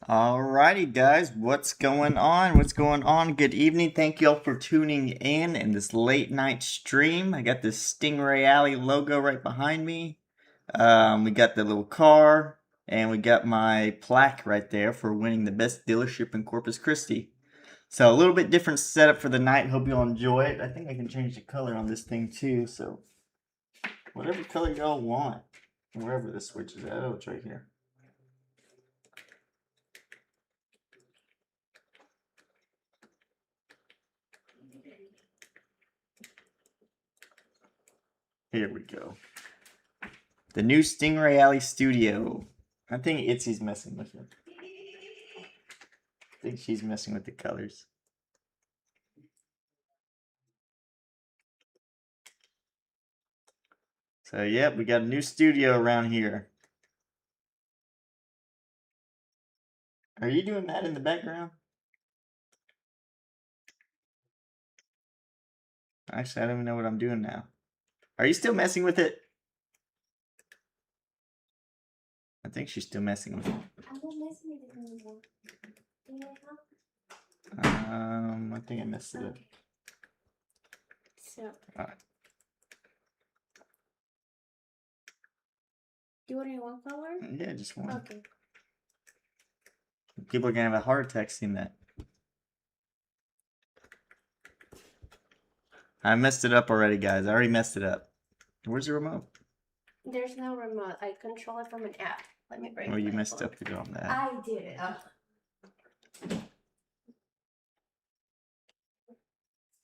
Alrighty, guys, what's going on? What's going on? Good evening. Thank you all for tuning in this late night stream. I got this STINGRAY logo right behind me. We got the little car, and we got my plaque right there for winning the best dealership in Corpus Christi. So a little bit different setup for the night. Hope you all enjoy it. I think I can change the color on this thing too. So whatever color y'all want, wherever the switch is at. Oh, it's right here. Here we go. The new STINGRAY studio. I think Itzy's messing with it. I think she's messing with the colors. So, yep, we got a new studio around here. Are you doing that in the background? Actually, I don't even know what I'm doing now. Are you still messing with it? I think she's still messing with it. I'm not messing with it anymore. Do you want help? I think I messed it up. So. Do you want one color? Yeah, just one. Okay. People are gonna have a heart attack seeing that. I messed it up already, guys. I already messed it up. Where's the remote? There's no remote. I control it from an app. Let me bring it. Oh, you messed up to go on that. I did it.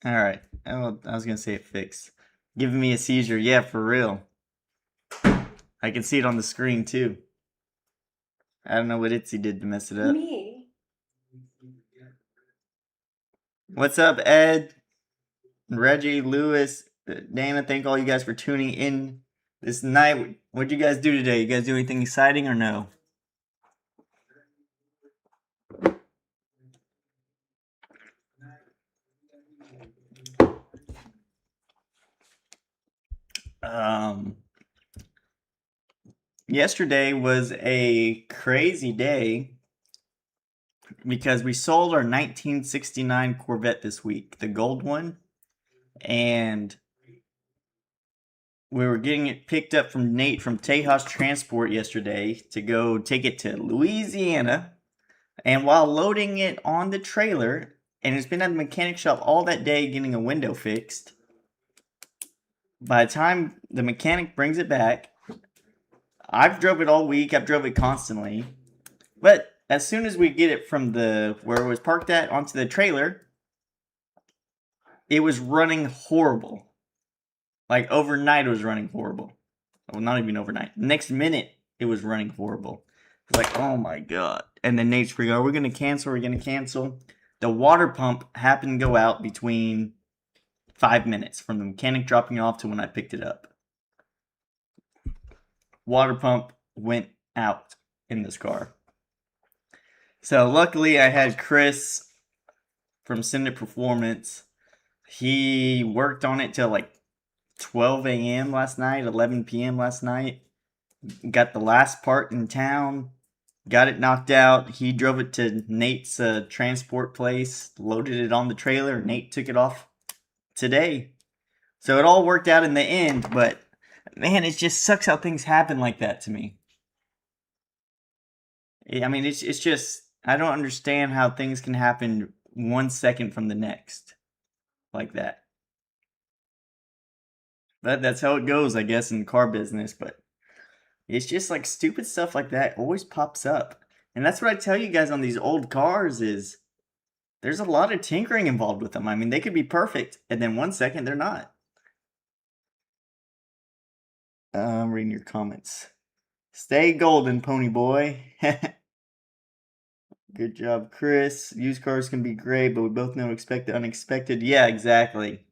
Alright. Oh, I was gonna say it fixed. Giving me a seizure. Yeah, for real. I can see it on the screen too. I don't know what Itzy did to mess it up. Me. What's up, Ed? Reggie, Lewis, Dana, thank all you guys for tuning in this night. What'd you guys do today? You guys do anything exciting or no? Yesterday was a crazy day because we sold our 1969 Corvette this week, the gold one, and we were getting it picked up from Nate from Tejas Transport yesterday to go take it to Louisiana. And while loading it on the trailer, and it's been at the mechanic shop all that day getting a window fixed, by the time the mechanic brings it back, I've drove it all week. I've drove it constantly. But as soon as we get it from the where it was parked at onto the trailer, it was running horrible. Like overnight, it was running horrible. Well, not even overnight. Next minute, it was running horrible. It's like, oh my god. And then Nate's freaking, are we going to cancel? Are we going to cancel? The water pump happened to go out between 5 minutes from the mechanic dropping it off to when I picked it up. Water pump went out in this car. So luckily I had Chris from Send Performance. He worked on it till like 12 a.m. last night, 11 p.m. last night. Got the last part in town. Got it knocked out. He drove it to Nate's transport place, loaded it on the trailer. Nate took it off today. So it all worked out in the end, but man, it just sucks how things happen like that to me. I mean, it's just, I don't understand how things can happen 1 second from the next like that. But that's how it goes, I guess, in the car business, but it's just like stupid stuff like that always pops up. And that's what I tell you guys on these old cars is there's a lot of tinkering involved with them. I mean, they could be perfect, and then 1 second they're not. I'm reading your comments. Stay golden, pony boy. Good job, Chris. Used cars can be great, but we both know expect the unexpected. Yeah, exactly.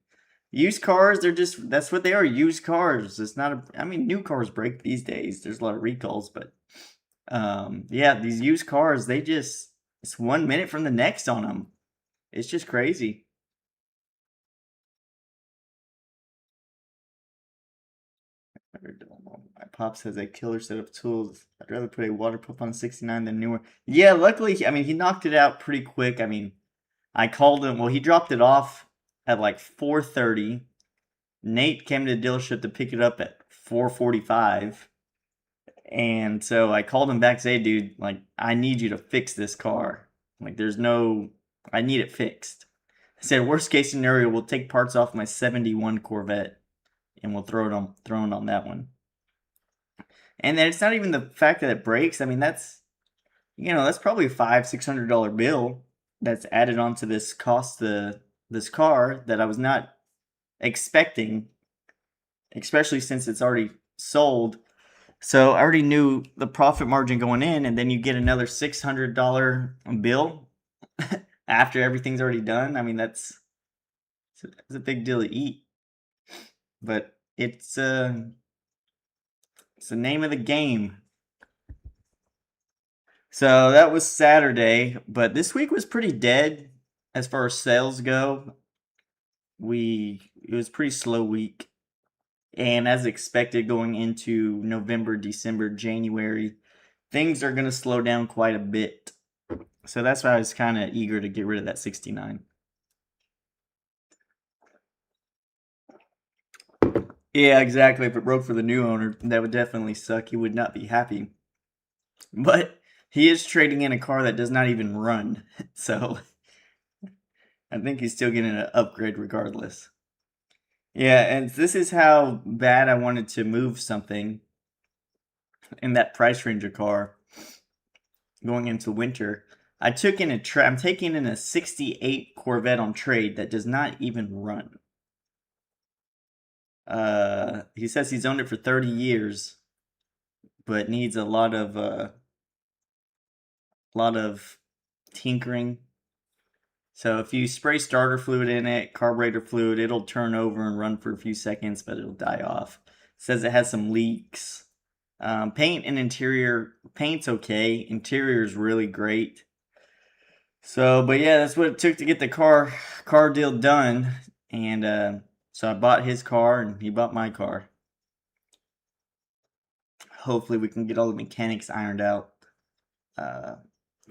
Used cars, they're just, that's what they are, used cars. It's not, I mean, new cars break these days. There's a lot of recalls, but yeah, these used cars, they just, it's 1 minute from the next on them. It's just crazy. Pops has a killer set of tools. I'd rather put a waterproof on 69 than newer. Yeah, luckily, I mean, he knocked it out pretty quick. I mean, I called him. Well, he dropped it off at like 4:30. Nate came to the dealership to pick it up at 4:45. And so I called him back and said, hey, dude, like, I need you to fix this car. Like, I need it fixed. I said, worst case scenario, we'll take parts off my 71 Corvette and we'll throw it on that one. And then it's not even the fact that it breaks. I mean, that's probably a $500-$600 bill that's added onto this cost, this car that I was not expecting, especially since it's already sold. So I already knew the profit margin going in, and then you get another $600 bill after everything's already done. I mean, that's a big deal to eat. But it's the name of the game. So that was Saturday, but this week was pretty dead as far as sales go. It was a pretty slow week. And as expected, going into November, December, January, things are going to slow down quite a bit. So that's why I was kind of eager to get rid of that 69. Yeah, exactly. If it broke for the new owner, that would definitely suck. He would not be happy. But he is trading in a car that does not even run. So I think he's still getting an upgrade regardless. Yeah, and this is how bad I wanted to move something in that price range of car going into winter. I'm taking in a 68 Corvette on trade that does not even run. He says he's owned it for 30 years, but needs a lot of tinkering. So if you spray starter fluid in it, carburetor fluid, it'll turn over and run for a few seconds, but it'll die off. It says it has some leaks. Paint and interior, paint's okay. Interior is really great. So, but yeah, that's what it took to get the car deal done. And so I bought his car and he bought my car. Hopefully we can get all the mechanics ironed out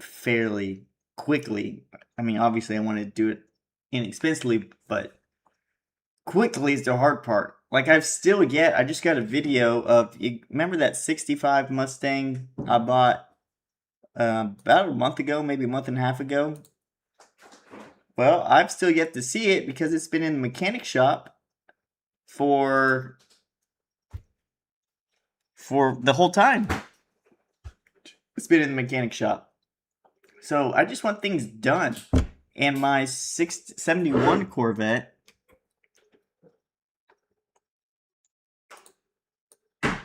fairly quickly. I mean, obviously I want to do it inexpensively, but quickly is the hard part. Like I just got a video of, remember that 65 Mustang I bought about a month ago, maybe a month and a half ago? Well, I've still yet to see it because it's been in the mechanic shop for the whole time. It's been in the mechanic shop. So I just want things done. And my 71 Corvette, yeah,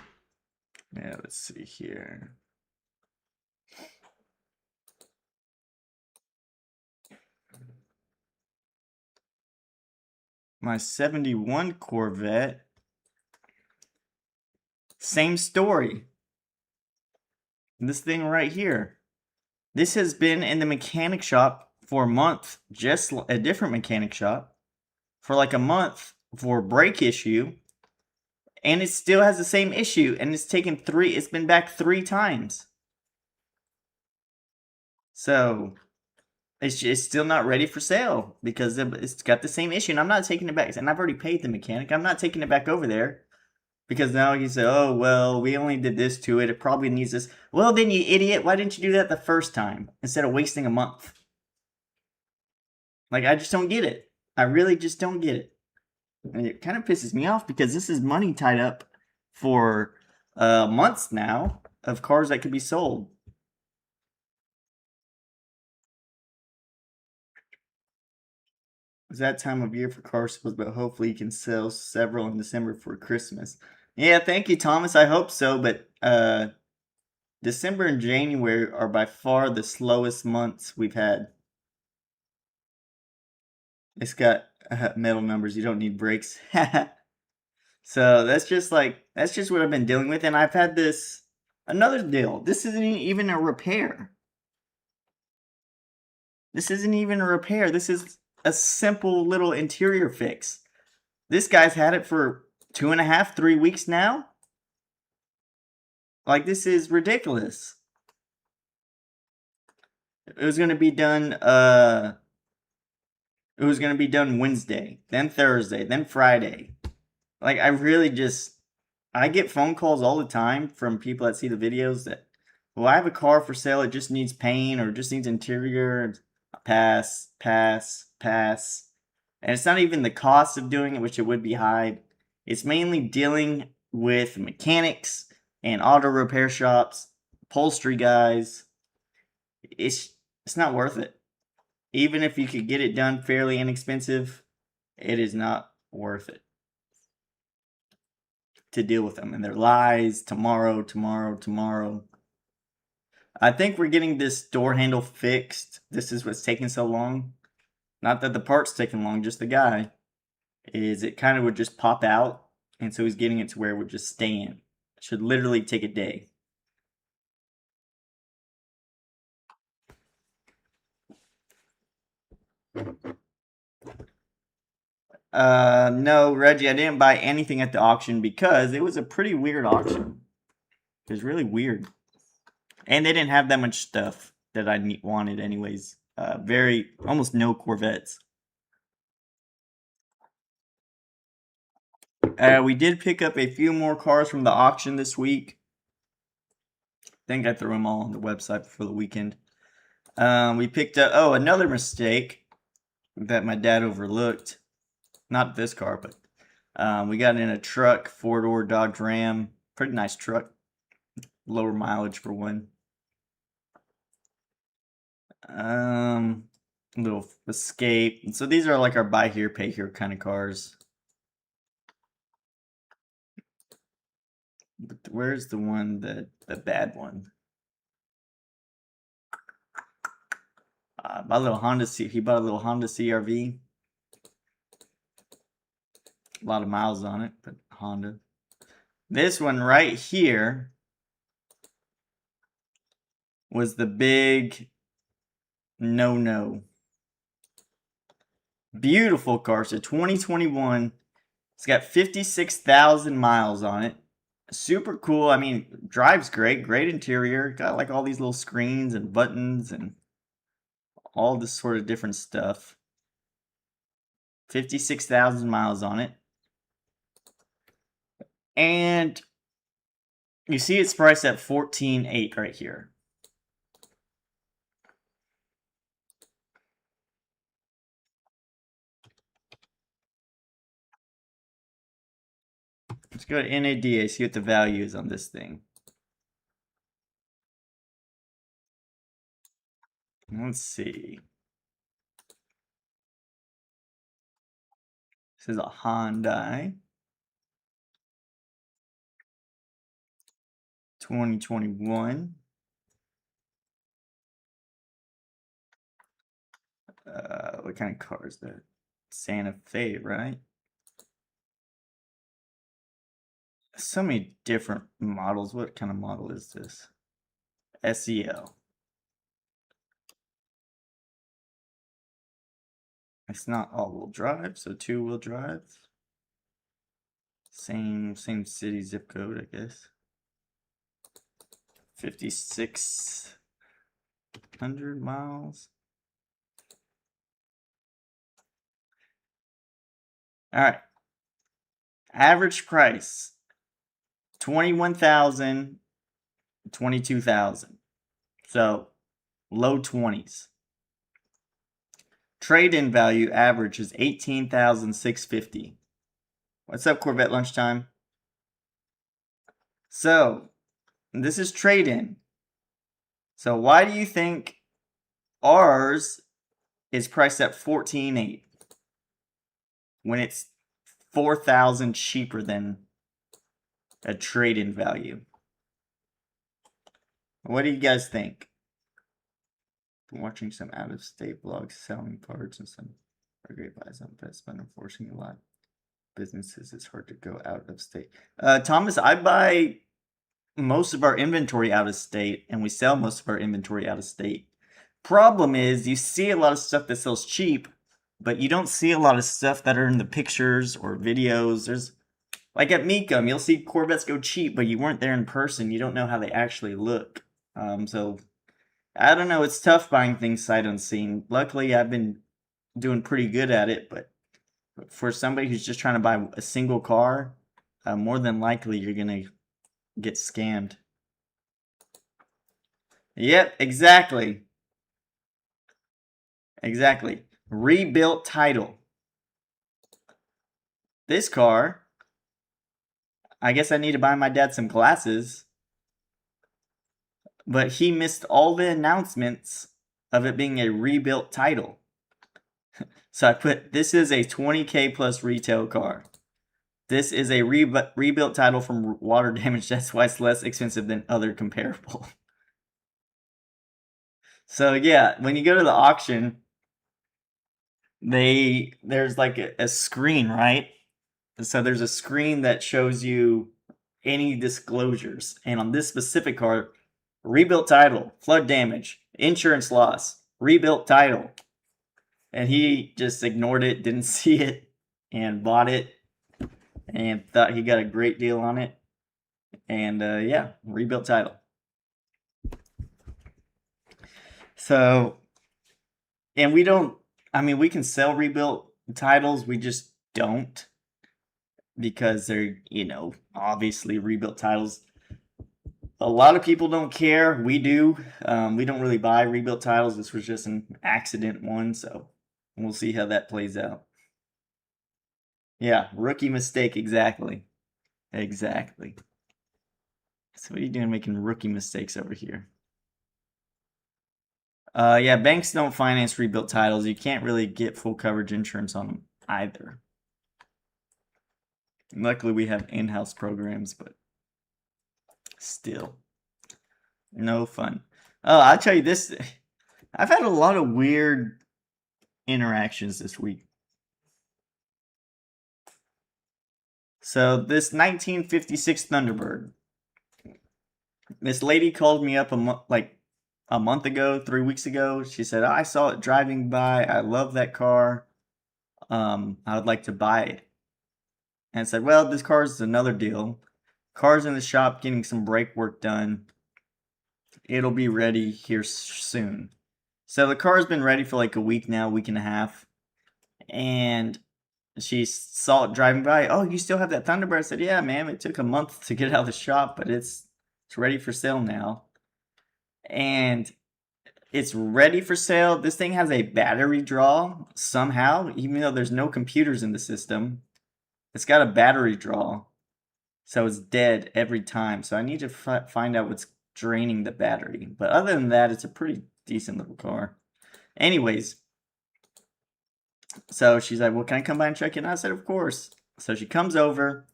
let's see here. My 71 Corvette, same story. This thing right here. This has been in the mechanic shop for a month, just a different mechanic shop, for like a month for a brake issue, and it still has the same issue, and it's been back 3 times. So it's still not ready for sale because it's got the same issue, and I'm not taking it back. And I've already paid the mechanic. I'm not taking it back over there because now he said, "Oh well, we only did this to it. It probably needs this." Well, then you idiot! Why didn't you do that the first time instead of wasting a month? Like I just don't get it. I really just don't get it. And it kind of pisses me off because this is money tied up for months now of cars that could be sold. It's that time of year for car sales, but hopefully you can sell several in December for Christmas. Yeah, thank you, Thomas. I hope so, but December and January are by far the slowest months we've had. It's got metal numbers. You don't need brakes. So that's just what I've been dealing with, and I've had another deal. This isn't even a repair. This isn't even a repair. This is a simple little interior fix. This guy's had it for 2.5, 3 weeks now. Like, this is ridiculous. It was gonna be done, Wednesday, then Thursday, then Friday. Like, I get phone calls all the time from people that see the videos that, well, I have a car for sale, it just needs paint or just needs interior. Pass, pass, pass. And it's not even the cost of doing it, which it would be high. It's mainly dealing with mechanics and auto repair shops, upholstery guys. It's not worth it. Even if you could get it done fairly inexpensive, it is not worth it to deal with them and their lies tomorrow. I think we're getting this door handle fixed. This is what's taking so long. Not that the part's taking long, just the guy. Is it kind of would just pop out, and so he's getting it to where it would just stay in. It should literally take a day. No, Reggie, I didn't buy anything at the auction because it was a pretty weird auction. It was really weird. And they didn't have that much stuff that I wanted anyways. Almost no Corvettes. We did pick up a few more cars from the auction this week. I think I threw them all on the website for the weekend. We picked up, another mistake that my dad overlooked. Not this car, but we got in a truck, 4-door Dodge Ram. Pretty nice truck. Lower mileage for one. Little Escape. So these are like our buy here, pay here kind of cars. But where's the one, the bad one? Bought a little Honda he bought a little Honda CRV. A lot of miles on it, but Honda. This one right here was the big no. Beautiful car. So 2021. It's got 56,000 miles on it. Super cool. I mean, drives great. Great interior. Got like all these little screens and buttons and all this sort of different stuff. 56,000 miles on it. And you see it's priced at $14,800 right here. Let's go to NADA, see what the value is on this thing. Let's see. This is a Hyundai. 2021. What kind of car is that? Santa Fe, right? So many different models. What kind of model is this? SEL. It's not all-wheel drive, so two-wheel drive. Same city zip code, I guess. 5,600 miles. All right. Average price 21,000, 22,000. So low 20s. Trade-in value average is 18,650. What's up, Corvette Lunchtime? So this is trade-in. So why do you think ours is priced at $14,800 when it's $4,000 cheaper than a trade-in value? What do you guys think? I'm watching some out-of-state blogs selling parts and some are great buys on best, but unfortunately a lot of businesses it's hard to go out of state. Thomas, I buy most of our inventory out of state and we sell most of our inventory out of state. Problem is you see a lot of stuff that sells cheap, but you don't see a lot of stuff that are in the pictures or videos. Like at Mecum, you'll see Corvettes go cheap, but you weren't there in person. You don't know how they actually look. So I don't know. It's tough buying things sight unseen. Luckily, I've been doing pretty good at it, but for somebody who's just trying to buy a single car, more than likely you're gonna get scammed. Yep, exactly. Exactly. Rebuilt title. This car, I guess I need to buy my dad some glasses, but he missed all the announcements of it being a rebuilt title. So I put, this is a 20K plus retail car. This is a rebuilt title from water damage. That's why it's less expensive than other comparable. So yeah, when you go to the auction, there's like a screen, right? So there's a screen that shows you any disclosures. And on this specific car, rebuilt title, flood damage, insurance loss, rebuilt title. And he just ignored it, didn't see it, and bought it, and thought he got a great deal on it. And yeah, rebuilt title. So, and we don't, I mean, we can sell rebuilt titles, we just don't, because they're, you know, obviously rebuilt titles. A lot of people don't care. We do. We don't really buy rebuilt titles. This was just an accident one, so we'll see how that plays out. Yeah, rookie mistake, exactly. Exactly. So what are you doing making rookie mistakes over here? Yeah, banks don't finance rebuilt titles. You can't really get full coverage insurance on them either. Luckily, we have in-house programs, but still, no fun. Oh, I'll tell you this. I've had a lot of weird interactions this week. So this 1956 Thunderbird. This lady called me up a month ago, 3 weeks ago. She said, I saw it driving by. I love that car. I would like to buy it. And I said, well, this car is another deal. Car's in the shop getting some brake work done. It'll be ready here soon. So the car's been ready for like a week now, week and a half. And she saw it driving by. Oh, you still have that Thunderbird? I said, yeah, ma'am. It took a month to get it out of the shop, but it's ready for sale now. And it's ready for sale. This thing has a battery draw somehow, even though there's no computers in the system. It's got a battery draw, so it's dead every time. So I need to find out what's draining the battery. But other than that, it's a pretty decent little car. Anyways, so she's like, well, can I come by and check it? And I said, of course. So she comes over,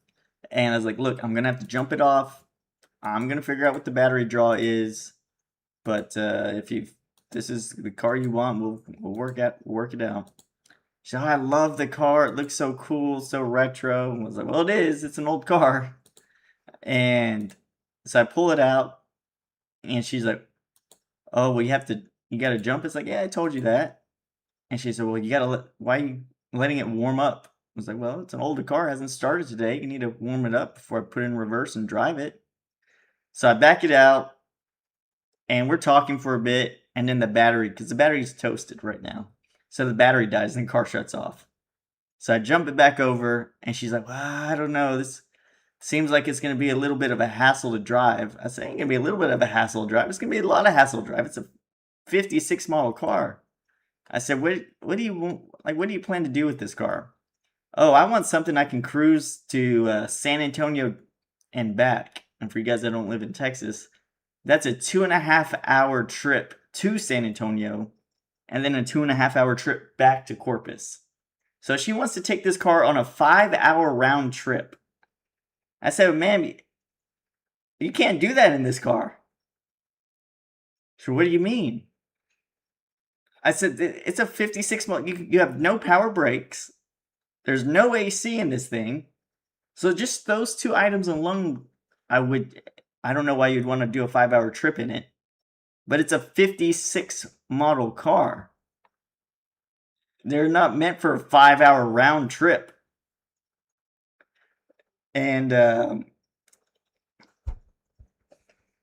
and I was like, look, I'm going to have to jump it off. I'm going to figure out what the battery draw is. But if this is the car you want, we'll work it out. She said, oh, I love the car. It looks so cool, so retro. And I was like, well, it is. It's an old car. And so I pull it out, and she's like, oh, well, you got to jump. It's like, yeah, I told you that. And she said, well, why are you letting it warm up? I was like, well, it's an older car. It hasn't started today. You need to warm it up before I put it in reverse and drive it. So I back it out, and we're talking for a bit, and then because the battery's toasted right now. So the battery dies, and the car shuts off. So I jump it back over, and she's like, well, I don't know. This seems like it's going to be a little bit of a hassle to drive. I said, it ain't going to be a little bit of a hassle to drive. It's going to be a lot of hassle to drive. It's a 56 model car. I said, what do you plan to do with this car? Oh, I want something I can cruise to San Antonio and back. And for you guys that don't live in Texas, that's a 2.5 hour trip to San Antonio, and then a 2.5 hour trip back to Corpus. So she wants to take this car on a 5-hour round trip. I said, ma'am, you can't do that in this car. So what do you mean? I said, it's a 56 model. You have no power brakes. There's no AC in this thing. So just those two items alone, I don't know why you'd want to do a 5-hour trip in it. But it's a 56 model car. They're not meant for a 5-hour round trip. And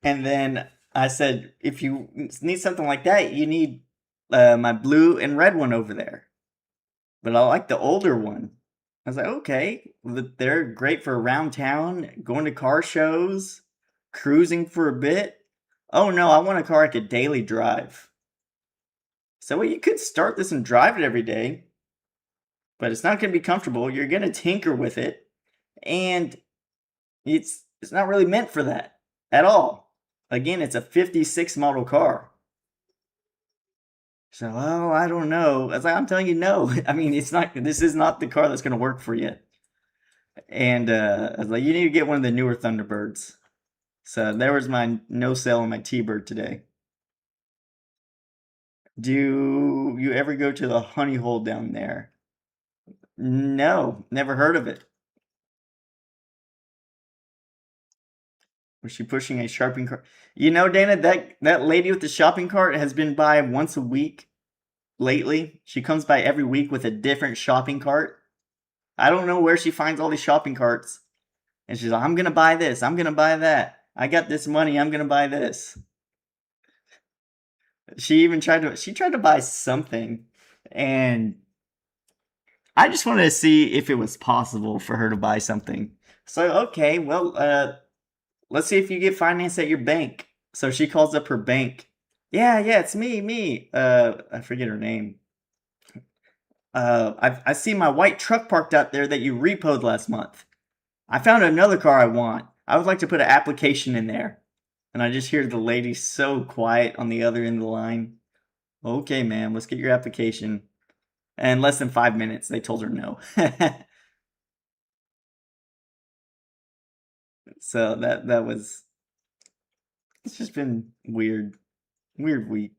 then I said, if you need something like that, you need my blue and red one over there. But I like the older one. I was like, okay, they're great for around town, going to car shows, cruising for a bit. Oh no, I want a car I could daily drive. So well, you could start this and drive it every day, but it's not going to be comfortable. You're going to tinker with it, and it's not really meant for that at all. Again, it's a 56 model car. So, oh, I don't know. I was like, I'm telling you, no. I mean, it's not. This is not the car that's going to work for you. And I was like, you need to get one of the newer Thunderbirds. So there was my no sale on my T-Bird today. Do you ever go to the honey hole down there? No, never heard of it. Was she pushing a shopping cart? You know, Dana, that lady with the shopping cart has been by once a week lately. She comes by every week with a different shopping cart. I don't know where she finds all these shopping carts. And she's like, I'm going to buy this. I'm going to buy that. I got this money. I'm going to buy this. She even tried to buy something. And I just wanted to see if it was possible for her to buy something. So, okay, well, let's see if you get financed at your bank. So she calls up her bank. Yeah, it's me. I forget her name. I see my white truck parked out there that you repoed last month. I found another car I want. I would like to put an application in there. And I just hear the lady so quiet on the other end of the line. Okay, ma'am, let's get your application. And in less than 5 minutes, they told her no. So that was. It's just been weird week.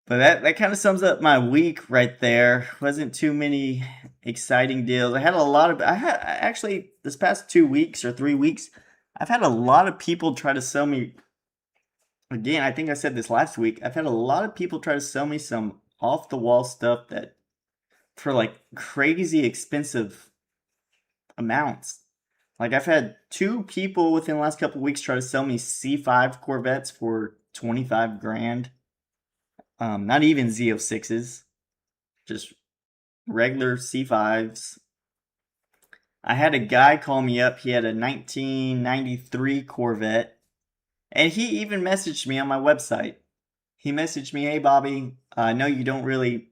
But that kind of sums up my week right there. Wasn't too many exciting deals. I had actually this past 2 weeks or 3 weeks, I've had a lot of people try to sell me. Again, I think I said this last week. I've had a lot of people try to sell me some off the wall stuff that for like crazy expensive amounts. Like I've had 2 people within the last couple weeks try to sell me C5 Corvettes for 25 grand. Not even Z06s, just regular C5s. I had a guy call me up. He had a 1993 Corvette, and he even messaged me on my website. He messaged me, hey, Bobby, I know you don't really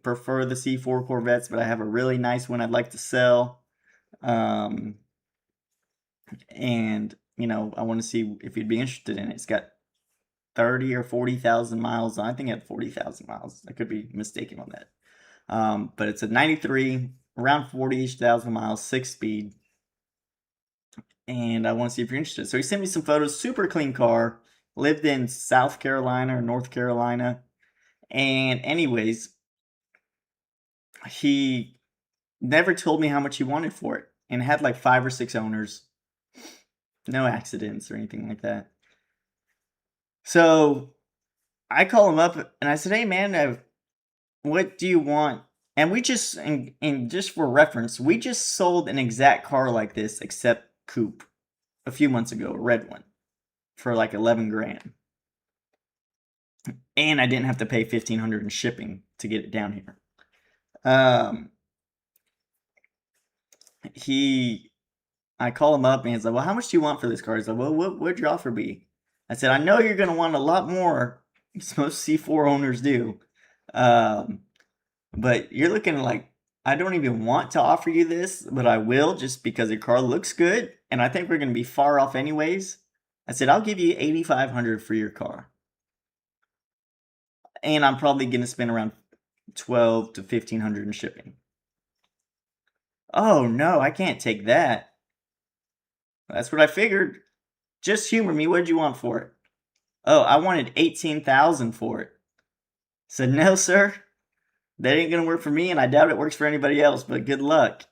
prefer the C4 Corvettes, but I have a really nice one I'd like to sell. And, you know, I want to see if you'd be interested in it. It's got 30 or 40,000 miles. I think it had 40,000 miles. I could be mistaken on that. But it's a 93, around 40-ish thousand miles, 6-speed. And I want to see if you're interested. So he sent me some photos. Super clean car. Lived in South Carolina or North Carolina. And anyways, he never told me how much he wanted for it. And it had like 5 or 6 owners. No accidents or anything like that. So I call him up and I said, hey man, what do you want? And we just, and just for reference, we just sold an exact car like this, except coupe, a few months ago, a red one, for like 11 grand. And I didn't have to pay $1,500 in shipping to get it down here. I call him up and he's like, well, how much do you want for this car? He's like, well, what would your offer be? I said, I know you're going to want a lot more, as most C4 owners do. But you're looking like, I don't even want to offer you this, but I will just because your car looks good. And I think we're going to be far off anyways. I said, I'll give you $8,500 for your car. And I'm probably going to spend around $1,200 to $1,500 in shipping. Oh, no, I can't take that. That's what I figured. Just humor me. What did you want for it? Oh, I wanted $18,000 for it. I said, no, sir. That ain't going to work for me, and I doubt it works for anybody else, but good luck.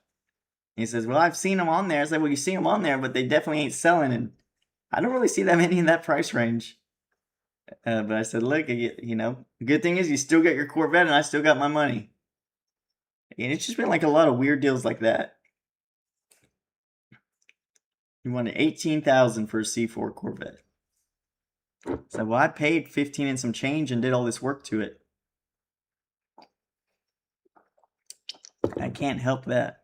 He says, well, I've seen them on there. I said, well, you see them on there, but they definitely ain't selling, and I don't really see that many in that price range. But I said, look, you know, the good thing is you still got your Corvette, and I still got my money. And it's just been like a lot of weird deals like that. You wanted $18,000 for a C4 Corvette. So, well, I paid 15 and some change and did all this work to it. I can't help that.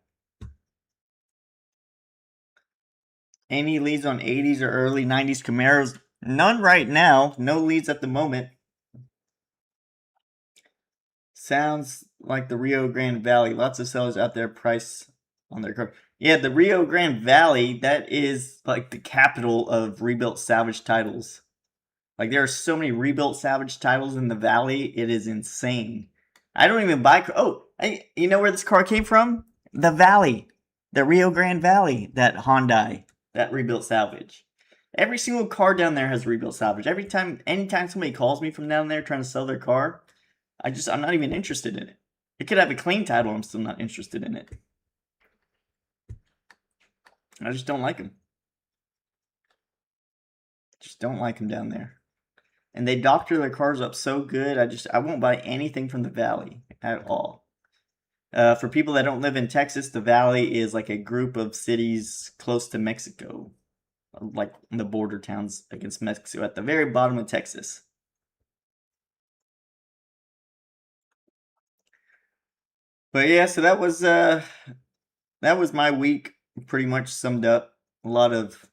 Any leads on 80s or early 90s Camaros? None right now. No leads at the moment. Sounds like the Rio Grande Valley. Lots of sellers out there price on their car. Yeah, the Rio Grande Valley, that is like the capital of rebuilt salvage titles. Like there are so many rebuilt salvage titles in the valley, it is insane. I don't even buy. Oh, you know where this car came from? The Valley, the Rio Grande Valley. That Hyundai, that rebuilt salvage. Every single car down there has rebuilt salvage. Anytime somebody calls me from down there trying to sell their car, I'm not even interested in it. It could have a clean title, I'm still not interested in it. I just don't like them. Just don't like them down there. And they doctor their cars up so good, I won't buy anything from the Valley at all. For people that don't live in Texas, the Valley is like a group of cities close to Mexico, like the border towns against Mexico at the very bottom of Texas. But yeah, so that was my week, pretty much summed up. A lot of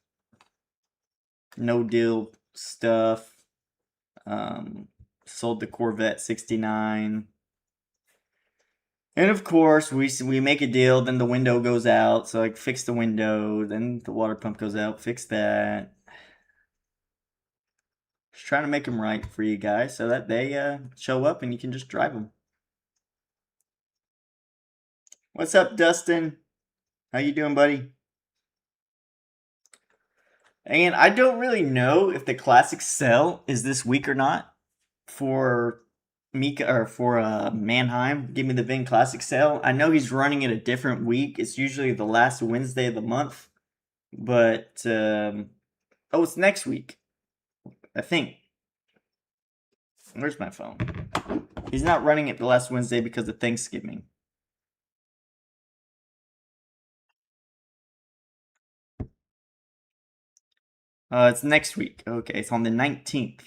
no deal stuff. Sold the Corvette 69. And of course, we make a deal, then the window goes out, so I fix the window, then the water pump goes out, fix that. Just trying to make them right for you guys so that they show up and you can just drive them. What's up, Dustin? How you doing, buddy? And I don't really know if the classic sell is this week or not for Mika or for Mannheim. Give me the Vin Classic sale. I know he's running it a different week. It's usually the last Wednesday of the month, but it's next week, I think. Where's my phone? He's not running it the last Wednesday because of Thanksgiving. It's next week. Okay, it's on the 19th.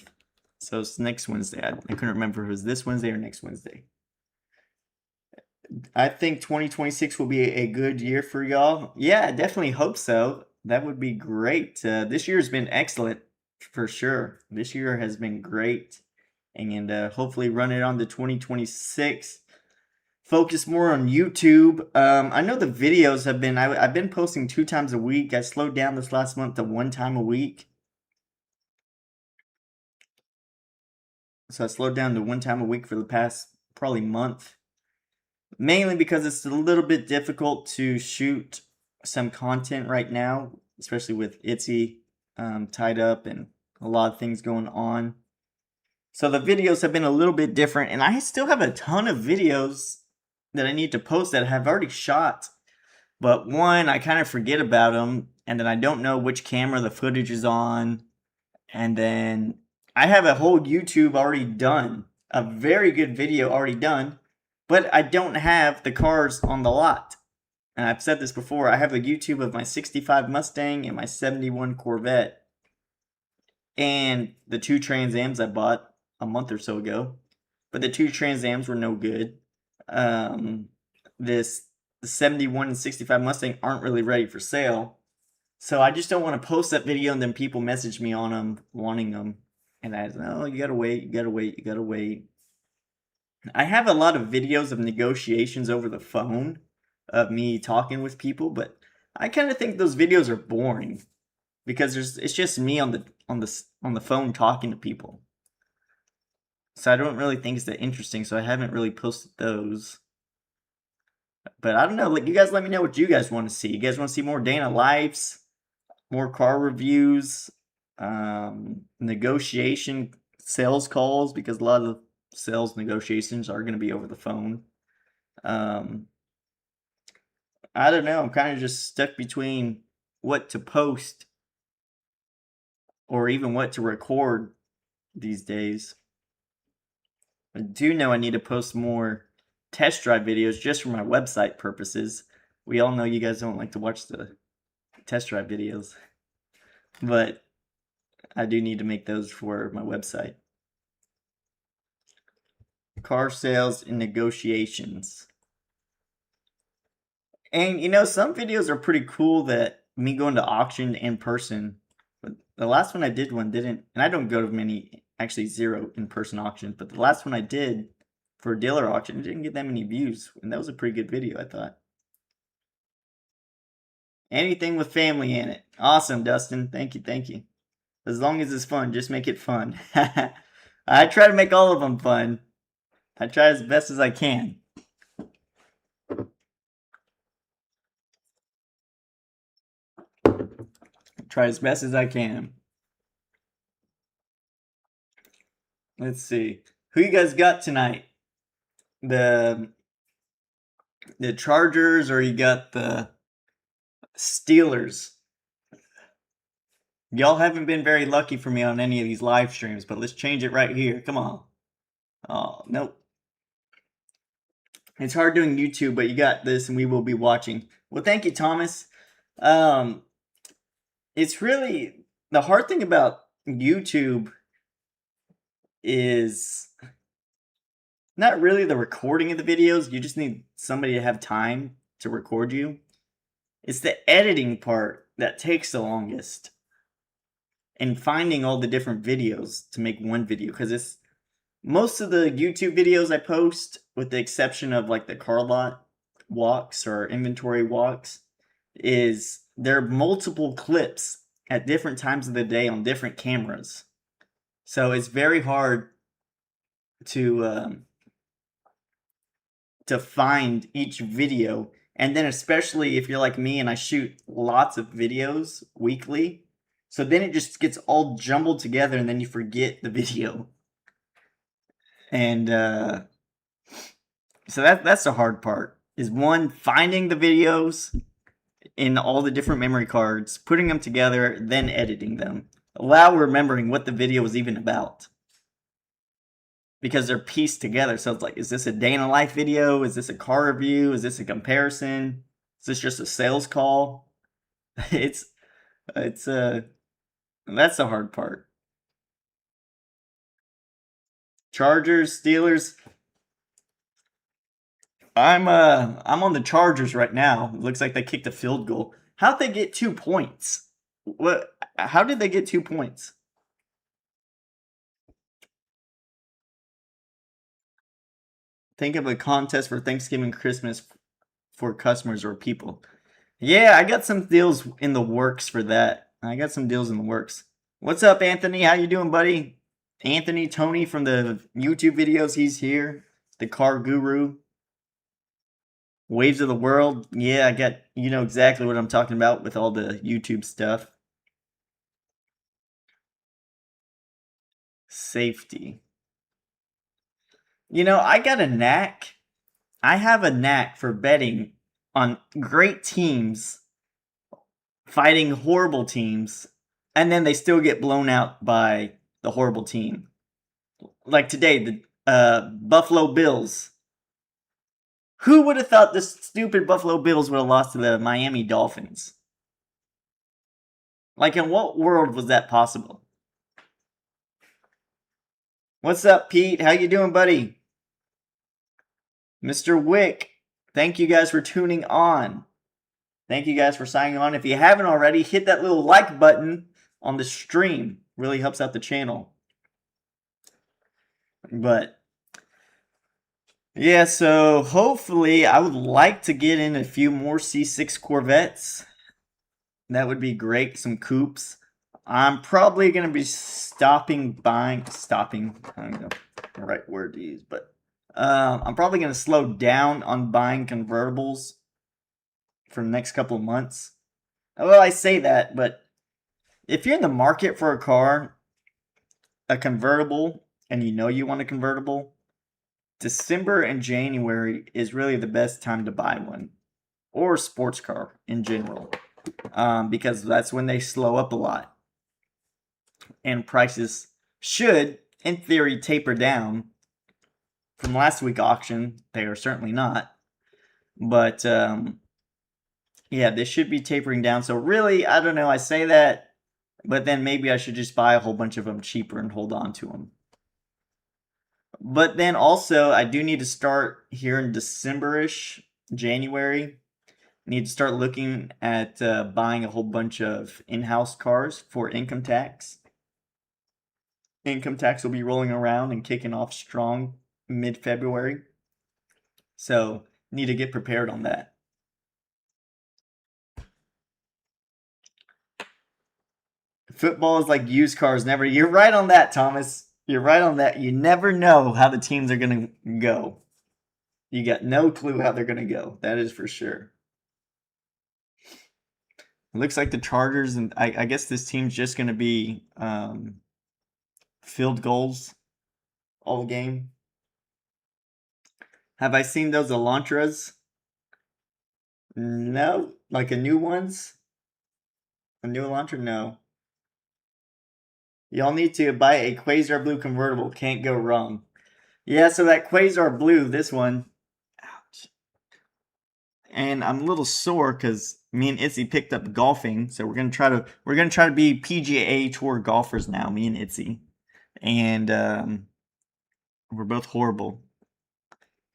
So it's next Wednesday. I couldn't remember if it was this Wednesday or next Wednesday. I think 2026 will be a good year for y'all. Yeah, I definitely hope so. That would be great. This year has been excellent for sure. This year has been great. And hopefully run it on to 2026. Focus more on YouTube. I know the videos have been, I've been posting 2 times a week. I slowed down this last month to 1 time a week. So I slowed down to 1 time a week for the past probably month. Mainly because it's a little bit difficult to shoot some content right now, especially with Itsy tied up and a lot of things going on. So the videos have been a little bit different, and I still have a ton of videos that I need to post that I have already shot. But one, I kind of forget about them, and then I don't know which camera the footage is on. And then I have a whole YouTube already done, a very good video already done, but I don't have the cars on the lot. And I've said this before, I have a YouTube of my 65 Mustang and my 71 Corvette and the 2 Trans Ams I bought a month or so ago. But the 2 Trans Ams were no good. The 71 and 65 Mustang aren't really ready for sale. So I just don't want to post that video and then people message me on them, wanting them. And I said, oh, you gotta wait, you gotta wait, you gotta wait. I have a lot of videos of negotiations over the phone of me talking with people, but I kind of think those videos are boring because it's just me on the phone talking to people. So I don't really think it's that interesting, so I haven't really posted those. But I don't know, like, you guys let me know what you guys want to see. You guys want to see more Dana lives, more car reviews, negotiation sales calls, because a lot of sales negotiations are going to be over the phone. I don't know. I'm kind of just stuck between what to post or even what to record these days. I do know I need to post more test drive videos just for my website purposes. We all know you guys don't like to watch the test drive videos, but I do need to make those for my website. Car sales and negotiations. And you know, some videos are pretty cool that me going to auction in person. But the last one I did one didn't, and I don't go to many, actually 0 in-person auctions, but the last one I did for a dealer auction, it didn't get that many views. And that was a pretty good video, I thought. Anything with family in it. Awesome, Dustin. Thank you, thank you. As long as it's fun, just make it fun. I try to make all of them fun. I try as best as I can. Try as best as I can. Let's see. Who you guys got tonight? The Chargers, or you got the Steelers? Y'all haven't been very lucky for me on any of these live streams, but let's change it right here. Come on. Oh, nope. It's hard doing YouTube, but you got this, and we will be watching. Well, thank you, Thomas. It's really, the hard thing about YouTube is not really the recording of the videos. You just need somebody to have time to record you. It's the editing part that takes the longest. And finding all the different videos to make one video. Because it's most of the YouTube videos I post, with the exception of like the car lot walks or inventory walks, is there are multiple clips at different times of the day on different cameras. So it's very hard to find each video. And then especially if you're like me and I shoot lots of videos weekly, so then it just gets all jumbled together and then you forget the video. And so that's the hard part, is one, finding the videos in all the different memory cards, putting them together, then editing them, while remembering what the video was even about. Because they're pieced together. So it's like, is this a day in a life video? Is this a car review? Is this a comparison? Is this just a sales call? It's that's the hard part. Chargers, Steelers. I'm on the Chargers right now. It looks like they kicked a field goal. How'd they get 2 points? What? How did they get 2 points? Think of a contest for Thanksgiving, Christmas for customers or people. Yeah, I got some deals in the works for that. What's up, Anthony? How you doing, buddy? Anthony, Tony from the YouTube videos, he's here. The car guru. Waves of the World. Yeah, I got, you know exactly what I'm talking about with all the YouTube stuff. Safety. You know, I have a knack for betting on great teams fighting horrible teams, and then they still get blown out by the horrible team. Like today, the Buffalo Bills. Who would have thought the stupid Buffalo Bills would have lost to the Miami Dolphins? Like, in what world was that possible? What's up, Pete? How you doing, buddy? Mr. Wick, thank you guys for tuning on. Thank you guys for signing on. If you haven't already, hit that little like button on the stream. Really helps out the channel. But yeah, so hopefully I would like to get in a few more C6 Corvettes. That would be great. Some coupes. I'm probably going to be I don't know the right word to use, but I'm probably going to slow down on buying convertibles for the next couple of months. Well, I say that, but if you're in the market for a car, a convertible, and you know you want a convertible, December and January is really the best time to buy one, or a sports car in general, because that's when they slow up a lot, and prices should, in theory, taper down from last week's auction. They are certainly not. But yeah, they should be tapering down. So really, I don't know. I say that, but then maybe I should just buy a whole bunch of them cheaper and hold on to them. But then also, I do need to start here in December-ish, January. Need to start looking at buying a whole bunch of in-house cars for income tax. Income tax will be rolling around and kicking off strong mid-February. So need to get prepared on that. Football is like used cars. Never. You're right on that, Thomas. You're right on that. You never know how the teams are going to go. You got no clue how they're going to go. That is for sure. It looks like the Chargers, and I guess this team's just going to be field goals all game. Have I seen those Elantras? No. Like a new ones? A new Elantra? No. Y'all need to buy a Quasar Blue convertible. Can't go wrong. Yeah, so that Quasar Blue, this one. Ouch. And I'm a little sore because me and Itzy picked up golfing, so we're gonna try to be PGA Tour golfers now, me and Itzy. And we're both horrible.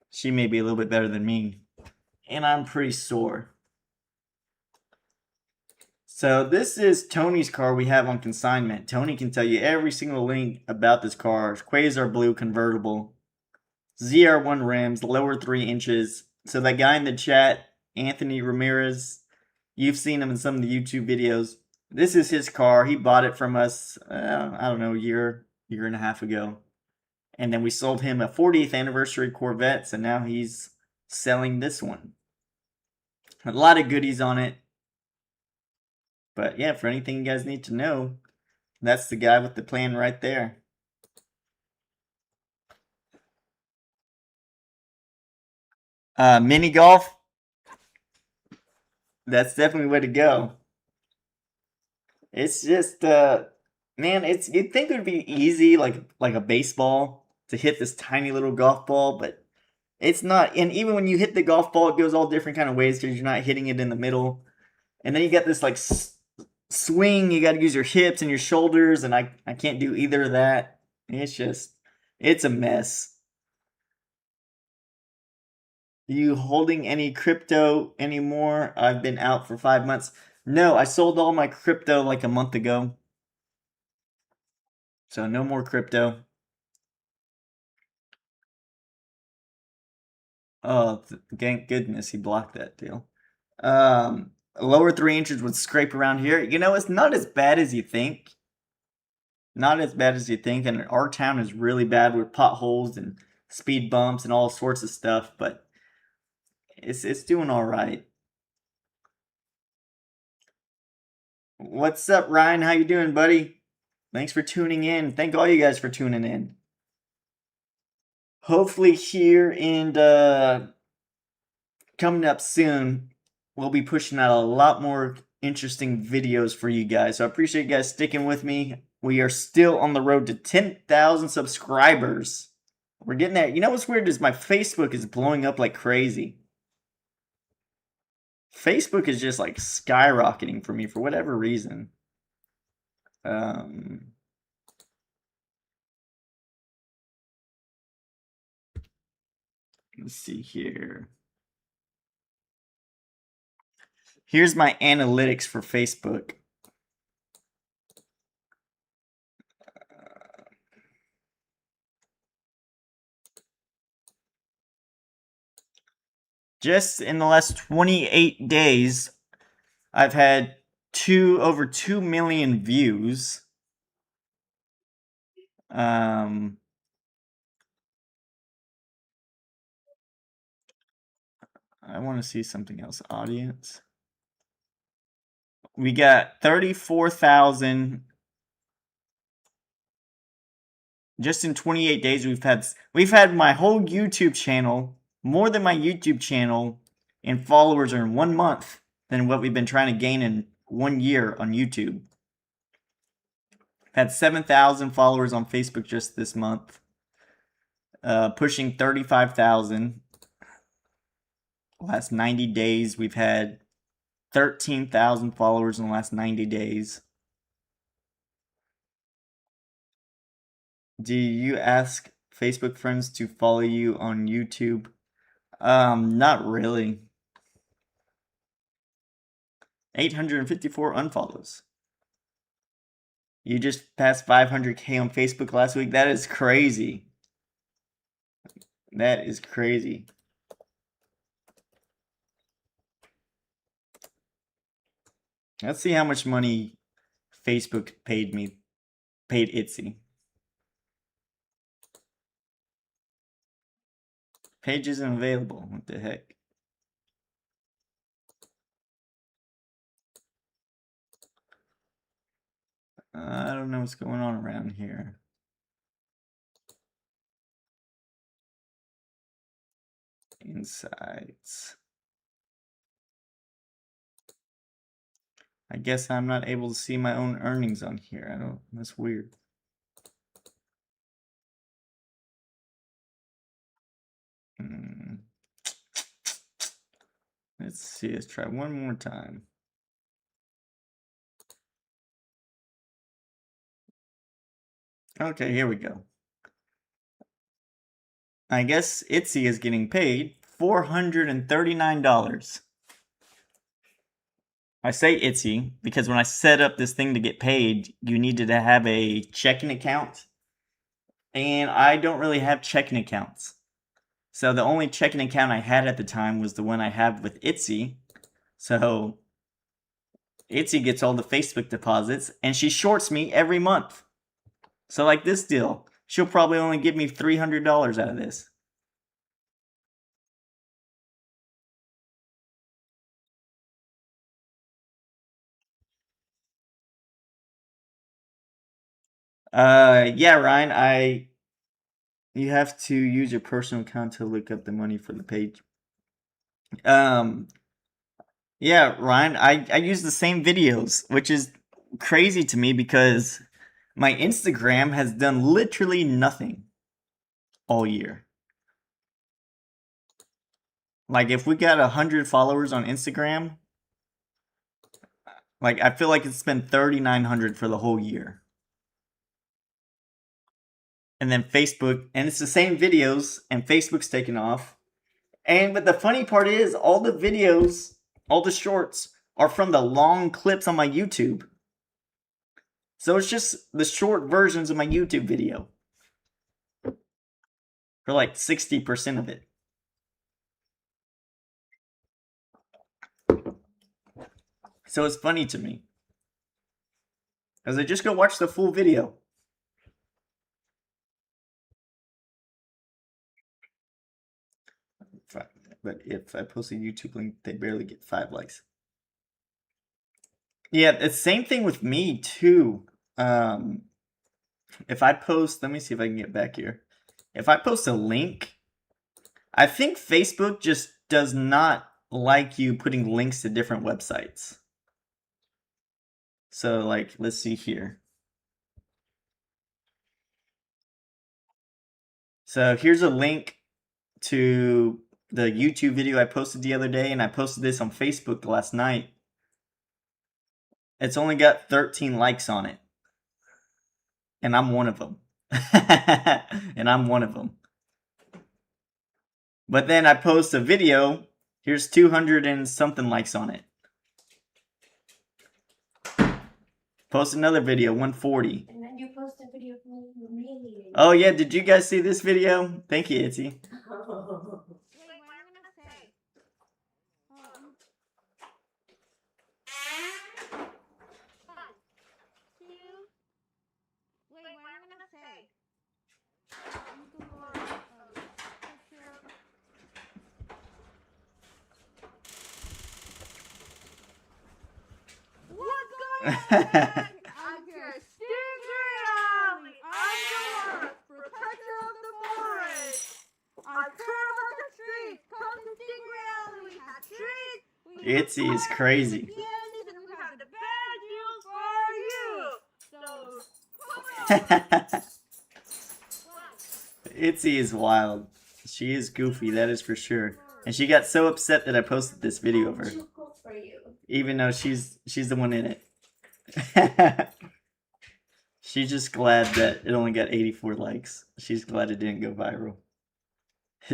She may be a little bit better than me. And I'm pretty sore. So this is Tony's car we have on consignment. Tony can tell you every single link about this car. Quasar Blue convertible. ZR1 rims, lower 3 inches. So that guy in the chat, Anthony Ramirez, you've seen him in some of the YouTube videos. This is his car. He bought it from us, I don't know, a year and a half ago. And then we sold him a 40th anniversary Corvette, so now he's selling this one. A lot of goodies on it. But yeah, for anything you guys need to know, that's the guy with the plan right there. Mini golf. That's definitely the way to go. It's just, man, you'd think it would be easy, like a baseball, to hit this tiny little golf ball, but it's not. And even when you hit the golf ball, it goes all different kind of ways because you're not hitting it in the middle. And then you get this like swing. You got to use your hips and your shoulders, and I can't do either of that. It's a mess. You holding any crypto anymore? I've been out for 5 months. No, I sold all my crypto like a month ago. So no more crypto. Oh, thank goodness he blocked that deal. Lower 3 inches would scrape around here. You know, it's not as bad as you think. Not as bad as you think. And our town is really bad with potholes and speed bumps and all sorts of stuff. But it's doing all right. What's up, Ryan? How you doing, buddy? Thanks for tuning in. Thank all you guys for tuning in. Hopefully here and coming up soon, we'll be pushing out a lot more interesting videos for you guys. So I appreciate you guys sticking with me. We are still on the road to 10,000 subscribers. We're getting there. You know what's weird is my Facebook is blowing up like crazy. Facebook is just like skyrocketing for me for whatever reason. Let's see here. Here's my analytics for Facebook. Just in the last 28 days, I've had over 2 million views. I want to see something else. Audience. We got 34,000. Just in 28 days, we've had my whole YouTube channel, more than my YouTube channel, and followers are in 1 month than what we've been trying to gain in 1 year on YouTube. I've had 7,000 followers on Facebook just this month. pushing 35,000. Last 90 days, we've had 13,000 followers in the last 90 days. Do you ask Facebook friends to follow you on YouTube? Not really. 854 unfollows. You just passed 500K on Facebook last week. That is crazy. That is crazy. Let's see how much money Facebook paid Itsy. Page isn't available. What the heck? I don't know what's going on around here. Insights. I guess I'm not able to see my own earnings on here. That's weird. Let's see, let's try one more time. Okay, here we go. I guess Itsy is getting paid $439. I say Itsy because when I set up this thing to get paid, you needed to have a checking account. And I don't really have checking accounts. So the only checking account I had at the time was the one I have with Itsy. So Itsy gets all the Facebook deposits and she shorts me every month. So like this deal, she'll probably only give me $300 out of this. Yeah, Ryan, you have to use your personal account to look up the money for the page. Yeah, Ryan, I use the same videos, which is crazy to me because my Instagram has done literally nothing all year. Like if we got 100 followers on Instagram, like I feel like it's been 3,900 for the whole year. And then Facebook, and it's the same videos, and Facebook's taken off. But the funny part is, all the videos, all the shorts, are from the long clips on my YouTube. So it's just the short versions of my YouTube video. For like 60% of it. So it's funny to me. Because I just go watch the full video. But if I post a YouTube link, they barely get 5 likes. Yeah, it's the same thing with me too. If I post, let me see if I can get back here. If I post a link, I think Facebook just does not like you putting links to different websites. So like, let's see here. So here's a link to the YouTube video I posted the other day, and I posted this on Facebook last night. It's only got 13 likes on it. And I'm one of them. And I'm one of them. But then I post a video. Here's 200 and something likes on it. Post another video, 140. And then you post a video of me. Oh yeah, did you guys see this video? Thank you, Itsy. Wait, what I'm gonna say? Wait, what I'm gonna say? What's going on? I'm your STINGRAY! I'm the protector of the forest! I care about the streets! Come to STINGRAY! We have treats! Itsy is crazy. We have the bad news for you! So, come on! Itzy is wild. She is goofy, that is for sure. And she got so upset that I posted this video of her. Too cool for you. Even though she's the one in it. She's just glad that it only got 84 likes. She's glad it didn't go viral.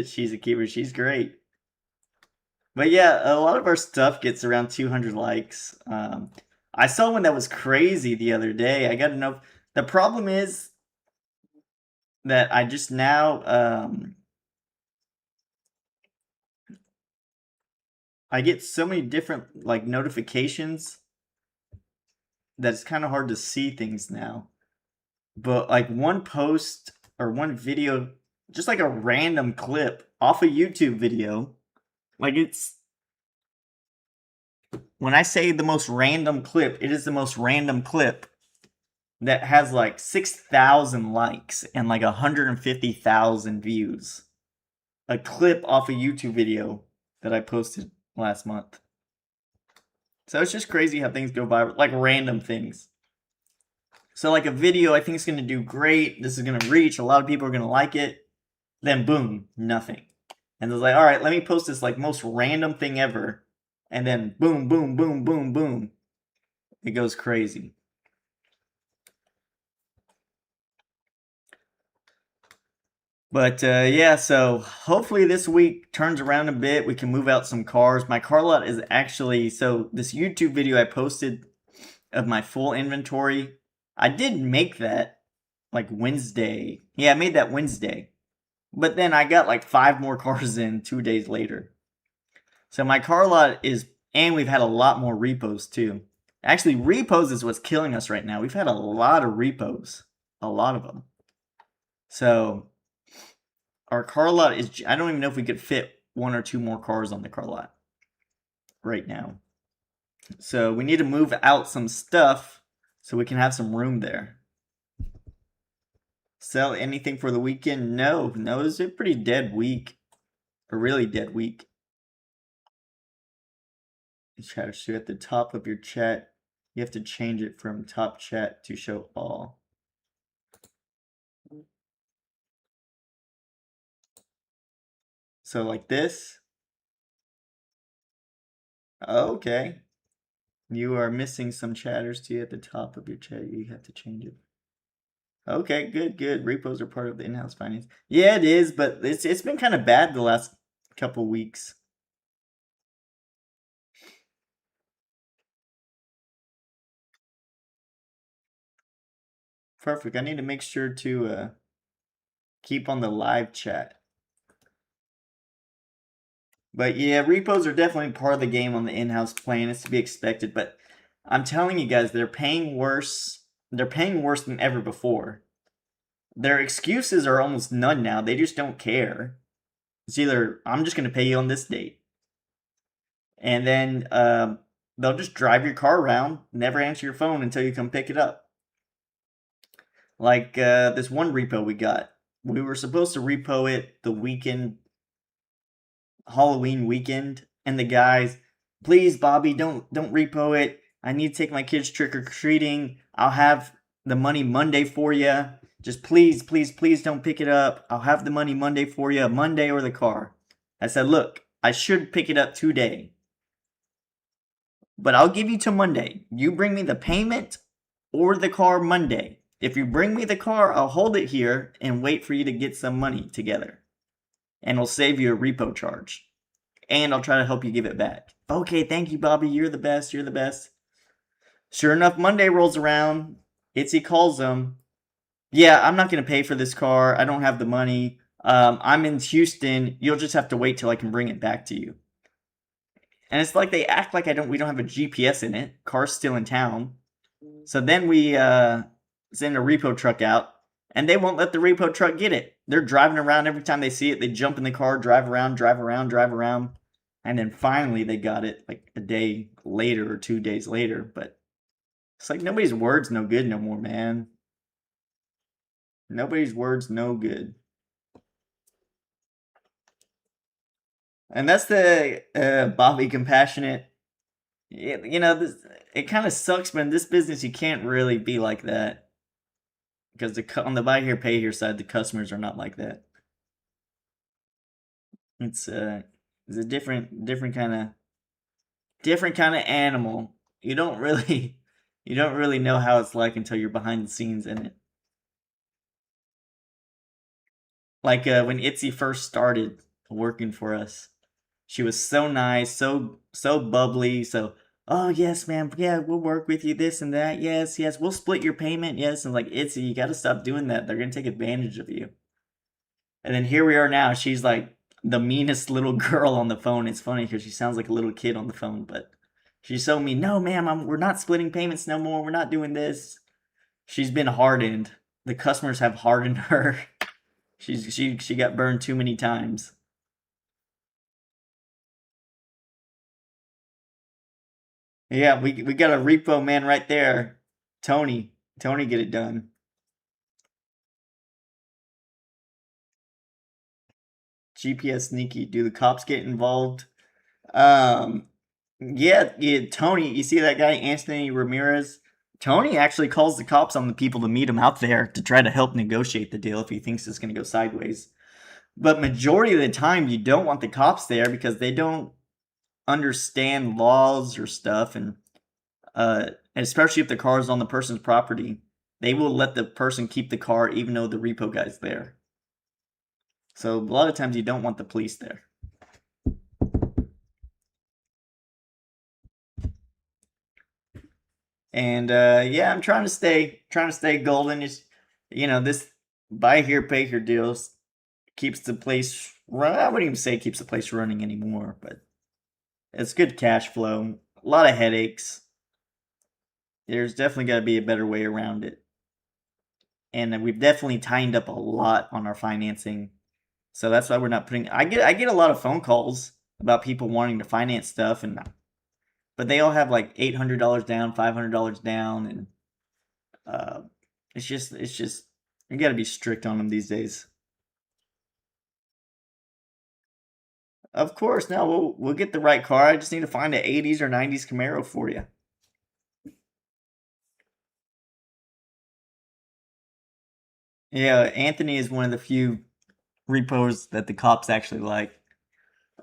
She's a keeper. She's great. But yeah, a lot of our stuff gets around 200 likes. I saw one that was crazy the other day. I got to know. The problem is that I just now I get so many different like notifications that it's kind of hard to see things now. But like one post or one video, just like a random clip off a YouTube video, like it's, when I say the most random clip, it is the most random clip that has like 6,000 likes and like 150,000 views. A clip off a YouTube video that I posted last month. So it's just crazy how things go viral, like random things. So like a video I think is going to do great. This is going to reach. A lot of people are going to like it. Then boom, nothing. And it's like, all right, let me post this like most random thing ever. And then boom, boom, boom, boom, boom. It goes crazy. But yeah, so hopefully this week turns around a bit. We can move out some cars. My car lot is actually, so this YouTube video I posted of my full inventory, I did make that like Wednesday. Yeah, I made that Wednesday. But then I got like 5 more cars in 2 days later. So my car lot is, and we've had a lot more repos too. Actually, repos is what's killing us right now. We've had a lot of repos. A lot of them. So our car lot is, I don't even know if we could fit 1 or 2 more cars on the car lot right now. So we need to move out some stuff so we can have some room there. Sell anything for the weekend? No, it's a pretty dead week. A really dead week. Chatter show at the top of your chat. You have to change it from top chat to show all. So like this. Okay. You are missing some chatters too at the top of your chat. You have to change it. Okay, good. Repos are part of the in-house finance. Yeah, it is, but it's been kind of bad the last couple weeks. Perfect. I need to make sure to keep on the live chat. But yeah, repos are definitely part of the game on the in-house plan. It's to be expected. But I'm telling you guys, they're paying worse. They're paying worse than ever before. Their excuses are almost none now. They just don't care. It's either, I'm just going to pay you on this date. And then they'll just drive your car around, never answer your phone until you come pick it up. Like this one repo we got. We were supposed to repo it the weekend, Halloween weekend. And the guys, please, Bobby, don't repo it. I need to take my kids trick-or-treating. I'll have the money Monday for you. Just please don't pick it up. I'll have the money Monday for you, Monday or the car. I said, look, I should pick it up today. But I'll give you till Monday. You bring me the payment or the car Monday. If you bring me the car, I'll hold it here and wait for you to get some money together. And I'll save you a repo charge. And I'll try to help you give it back. Okay, thank you, Bobby. You're the best. You're the best. Sure enough, Monday rolls around. Itzy calls them. Yeah, I'm not going to pay for this car. I don't have the money. I'm in Houston. You'll just have to wait till I can bring it back to you. And it's like they act like we don't have a GPS in it. Car's still in town. So then we send a repo truck out, and they won't let the repo truck get it. They're driving around every time they see it. They jump in the car, drive around. And then finally they got it like a day later or 2 days later. But it's like nobody's word's no good no more, man. Nobody's word's no good. And that's the Bobby Compassionate. You know, it kind of sucks, but in this business you can't really be like that. Because on the buy here, pay here side, the customers are not like that. It's a different kind of animal. You don't really know how it's like until you're behind the scenes in it. Like when Itzy first started working for us, she was so nice, so bubbly, so oh yes, ma'am, yeah, we'll work with you, this and that, yes, yes, we'll split your payment, yes, and like Itzy, you got to stop doing that. They're gonna take advantage of you. And then here we are now. She's like the meanest little girl on the phone. It's funny because she sounds like a little kid on the phone, but she's so mean. No, ma'am, we're not splitting payments no more. We're not doing this. She's been hardened. The customers have hardened her. She got burned too many times. Yeah, we got a repo man right there. Tony. Tony get it done. GPS sneaky. Do the cops get involved? Yeah, Tony, you see that guy, Anthony Ramirez? Tony actually calls the cops on the people to meet him out there to try to help negotiate the deal if he thinks it's going to go sideways. But majority of the time, you don't want the cops there because they don't understand laws or stuff, and especially if the car is on the person's property, they will let the person keep the car even though the repo guy's there. So a lot of times you don't want the police there. And yeah, I'm trying to stay golden. Just this buy here, pay here deals keeps the place run. I wouldn't even say it keeps the place running anymore, but it's good cash flow. A lot of headaches. There's definitely got to be a better way around it. And we've definitely tightened up a lot on our financing. So that's why we're not putting I get a lot of phone calls about people wanting to finance stuff, but they all have like $800 down, $500 down, and it's just you got to be strict on them these days. Of course, no, we'll get the right car. I just need to find an 80s or 90s Camaro for you. Yeah, Anthony is one of the few repos that the cops actually like.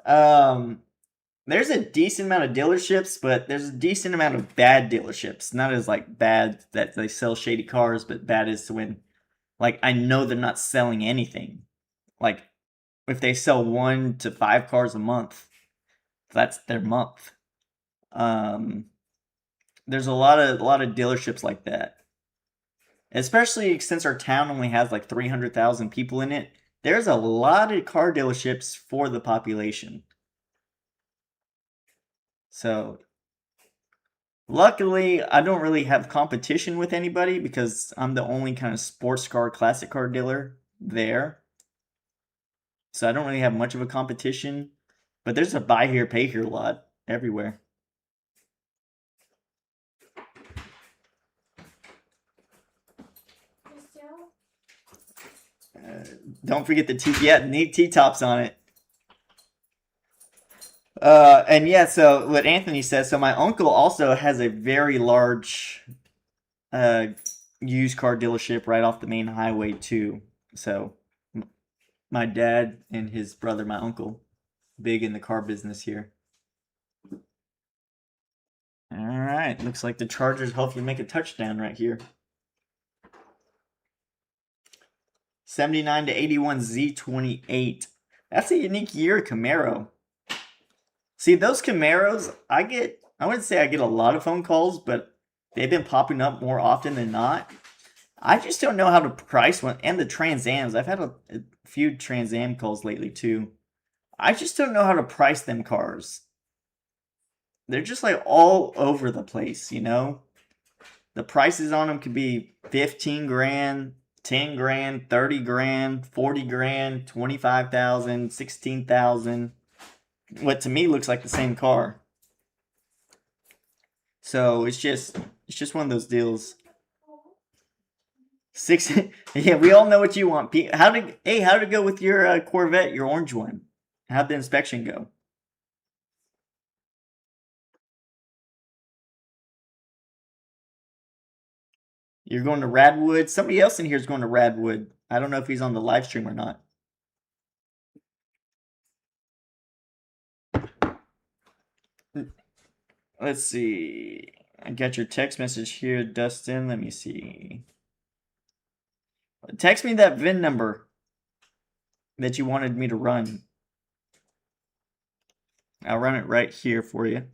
There's a decent amount of dealerships, but there's a decent amount of bad dealerships. Not as like bad that they sell shady cars, but bad is when like I know they're not selling anything. Like if they sell 1 to 5 cars a month, that's their month. There's a lot of dealerships like that. Especially since our town only has like 300,000 people in it, there's a lot of car dealerships for the population. So, luckily, I don't really have competition with anybody because I'm the only kind of sports car, classic car dealer there. So I don't really have much of a competition. But there's a buy here, pay here lot everywhere. Don't forget the T. Yeah, neat T-tops on it. And yeah, so what Anthony says. So my uncle also has a very large used car dealership right off the main highway too. So my dad and his brother, my uncle, big in the car business here. All right, looks like the Chargers hopefully make a touchdown right here. 79 to 81 Z28. That's a unique year Camaro. See, those Camaros, I wouldn't say I get a lot of phone calls, but they've been popping up more often than not. I just don't know how to price one. And the Trans Ams, I've had a few Trans Am calls lately too. I just don't know how to price them cars. They're just like all over the place, you know? The prices on them could be 15 grand, 10 grand, 30 grand, 40 grand, 25,000, 16,000. What to me looks like the same car. So it's just one of those deals. Yeah, we all know what you want. How did it go with your Corvette, your orange one? How'd the inspection go? You're going to Radwood. Somebody else in here is going to Radwood. I don't know if he's on the live stream or not. Let's see. I got your text message here, Dustin. Let me see. Text me that VIN number that you wanted me to run. I'll run it right here for you.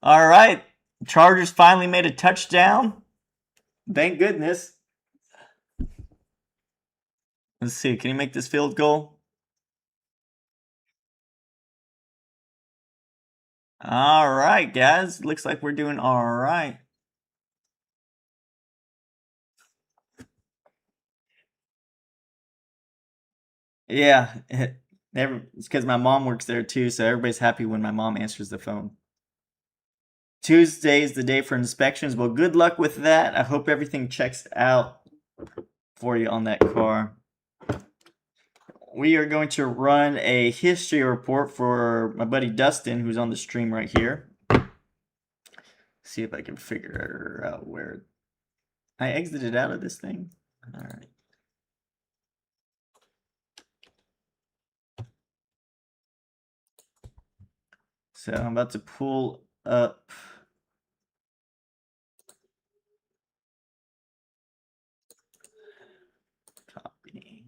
All right. Chargers finally made a touchdown. Thank goodness. Let's see. Can you make this field goal? All right, guys. Looks like we're doing all right. Yeah. It's because my mom works there too, so everybody's happy when my mom answers the phone. Tuesday is the day for inspections. Well, good luck with that. I hope everything checks out for you on that car. We are going to run a history report for my buddy Dustin, who's on the stream right here. See if I can figure out where I exited out of this thing. All right. So I'm about to pull up. Copy.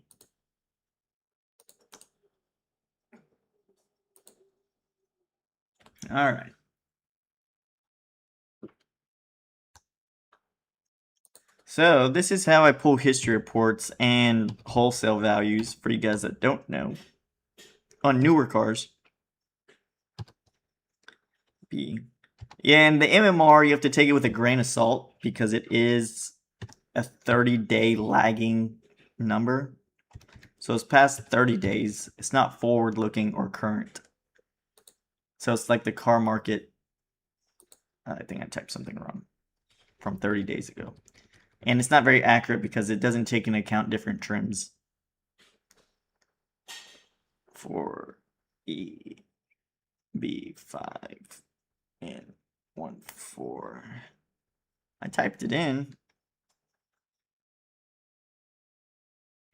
All right. So this is how I pull history reports and wholesale values for you guys that don't know on newer cars. Yeah, and the MMR, you have to take it with a grain of salt because it is a 30-day lagging number. So it's past 30 days. It's not forward-looking or current. So it's like the car market. I think I typed something wrong from 30 days ago. And it's not very accurate because it doesn't take into account different trims. For EB5 and 1.4. I typed it in.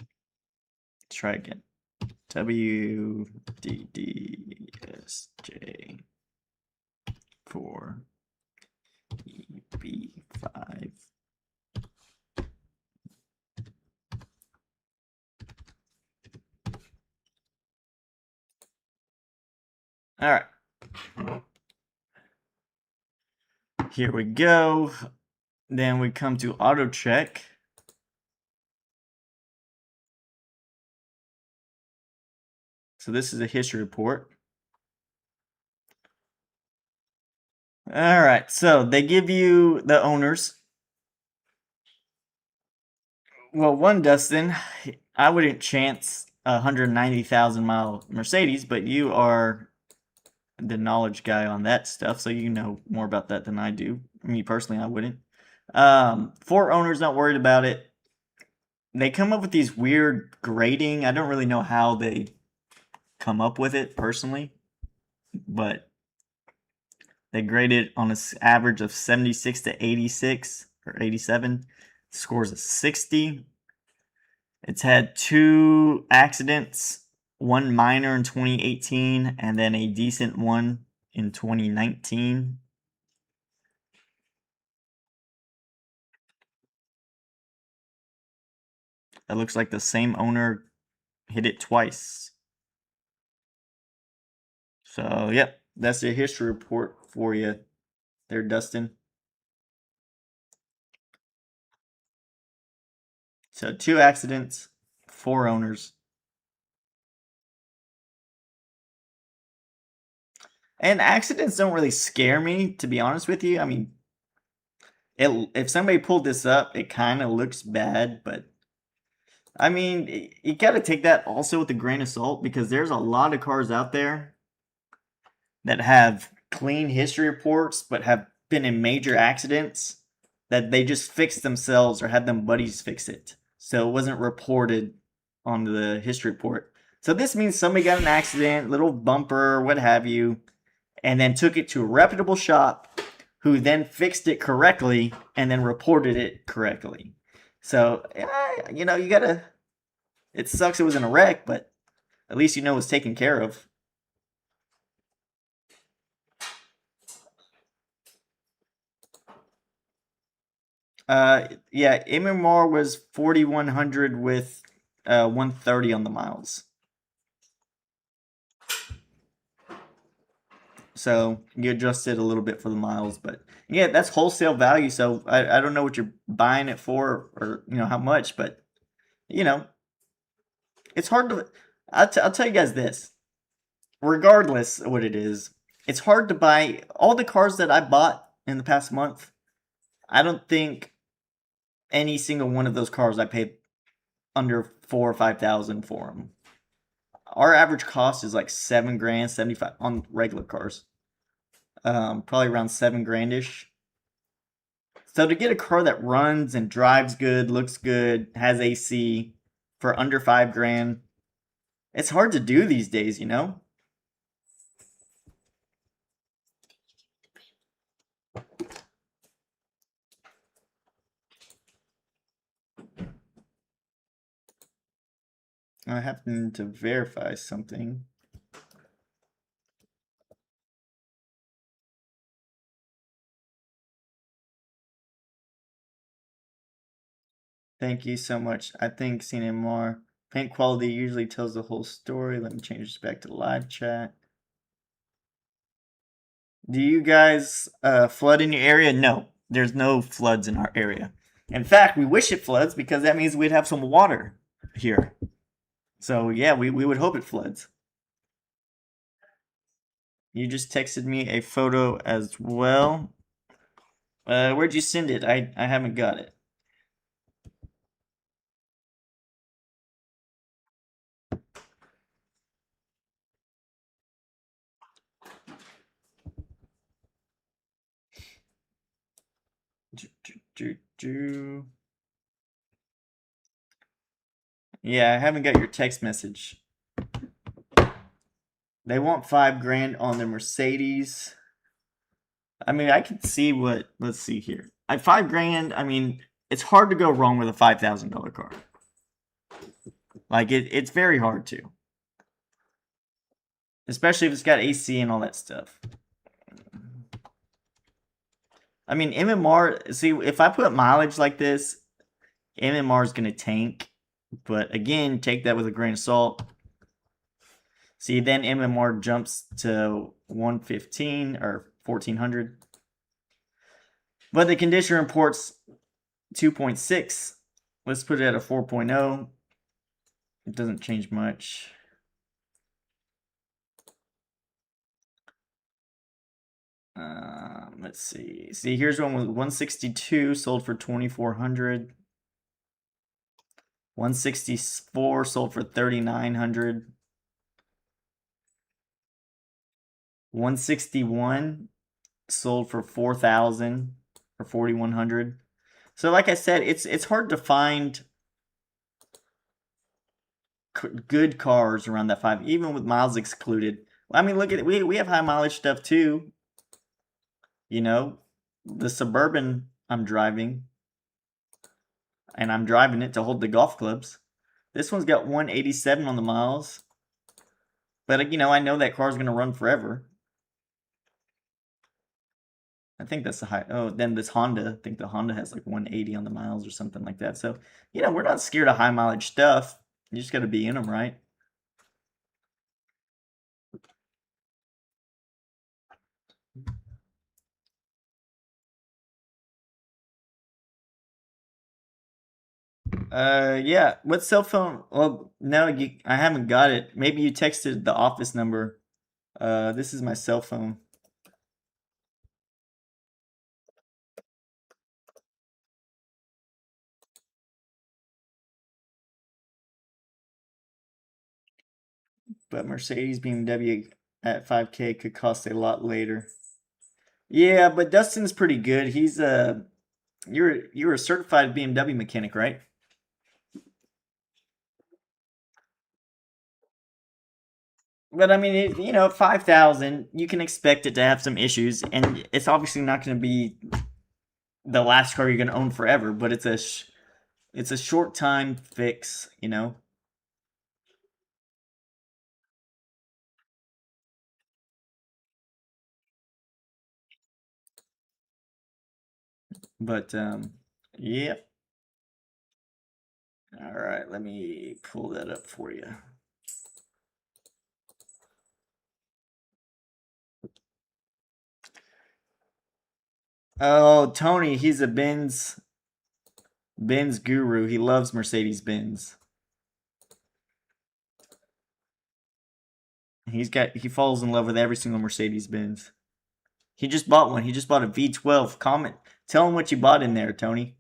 Let's try again. WDDSJ for EB5. All right. Here we go. Then we come to auto check. So this is a history report. All right. So they give you the owners. Well, one, Dustin, I wouldn't chance a 190,000 mile Mercedes, but you are the knowledge guy on that stuff, so you know more about that than I do. Me personally, I wouldn't. 4 owners, not worried about it. They come up with these weird grading. I don't really know how they come up with it personally, but they grade it on an average of 76 to 86 or 87. Scores a 60. It's had 2 accidents. 1 minor in 2018 and then a decent one in 2019. It looks like the same owner hit it twice. So, yep, that's the history report for you there, Dustin. So 2 accidents, 4 owners. And accidents don't really scare me, to be honest with you. I mean, if somebody pulled this up, it kind of looks bad, but I mean, you got to take that also with a grain of salt because there's a lot of cars out there that have clean history reports but have been in major accidents that they just fixed themselves or had them buddies fix it. So it wasn't reported on the history report. So this means somebody got an accident, little bumper, what have you, and then took it to a reputable shop who then fixed it correctly and then reported it correctly. So, you know, you gotta, it sucks it was in a wreck, but At least you know it's taken care of. Yeah, MMR was 4,100 with 130 on the miles. So you adjusted a little bit for the miles, but yeah, that's wholesale value. So I don't know what you're buying it for, or how much, but it's hard to. I'll tell you guys this. Regardless of what it is, it's hard to buy all the cars that I bought in the past month. I don't think any single one of those cars I paid under 4,000 or 5,000 for them. Our average cost is like $7,000, 75 on regular cars. Probably around $7,000-ish. So to get a car that runs and drives good, looks good, has AC for under $5,000, it's hard to do these days, I happen to verify something. Thank you so much. I think seeing it more. Paint quality usually tells the whole story. Let me change this back to the live chat. Do you guys flood in your area? No, there's no floods in our area. In fact, we wish it floods because that means we'd have some water here. So yeah, we would hope it floods. You just texted me a photo as well. Where'd you send it? I haven't got it. Yeah, I haven't got your text message. They want $5,000 on the Mercedes. I mean, I can see what. Let's see here. At $5,000, I mean, it's hard to go wrong with a $5,000 car. Like it's very hard to, especially if it's got AC and all that stuff. I mean, MMR. See, if I put mileage like this, MMR is gonna tank. But again, take that with a grain of salt. See, then MMR jumps to 115 or 1,400. But the condition report's 2.6. Let's put it at a 4.0. It doesn't change much. Let's see. See, here's one with 162 sold for 2,400. 164 sold for 3,900. 161 sold for 4,000 or 4,100. So like I said, it's hard to find good cars around that 5, even with miles excluded. I mean, look at it. We have high mileage stuff too. The Suburban I'm driving, and I'm driving it to hold the golf clubs. This one's got 187 on the miles. But I know that car's gonna run forever. I think that's the high. Oh, then this Honda. I think the Honda has like 180 on the miles or something like that. So, we're not scared of high mileage stuff. You just got to be in them, right? Yeah. What cell phone? Well, no, I haven't got it. Maybe you texted the office number. This is my cell phone. But Mercedes BMW at 5K could cost a lot later. Yeah, but Dustin's pretty good. He's you're a certified BMW mechanic, right? But I mean, 5,000, you can expect it to have some issues, and it's obviously not going to be the last car you're going to own forever. But it's a short time fix, But yep. All right, let me pull that up for you. Oh, Tony, he's a Benz guru. He loves Mercedes Benz. He falls in love with every single Mercedes Benz. He just bought one. He just bought a V12. Tell him what you bought in there, Tony.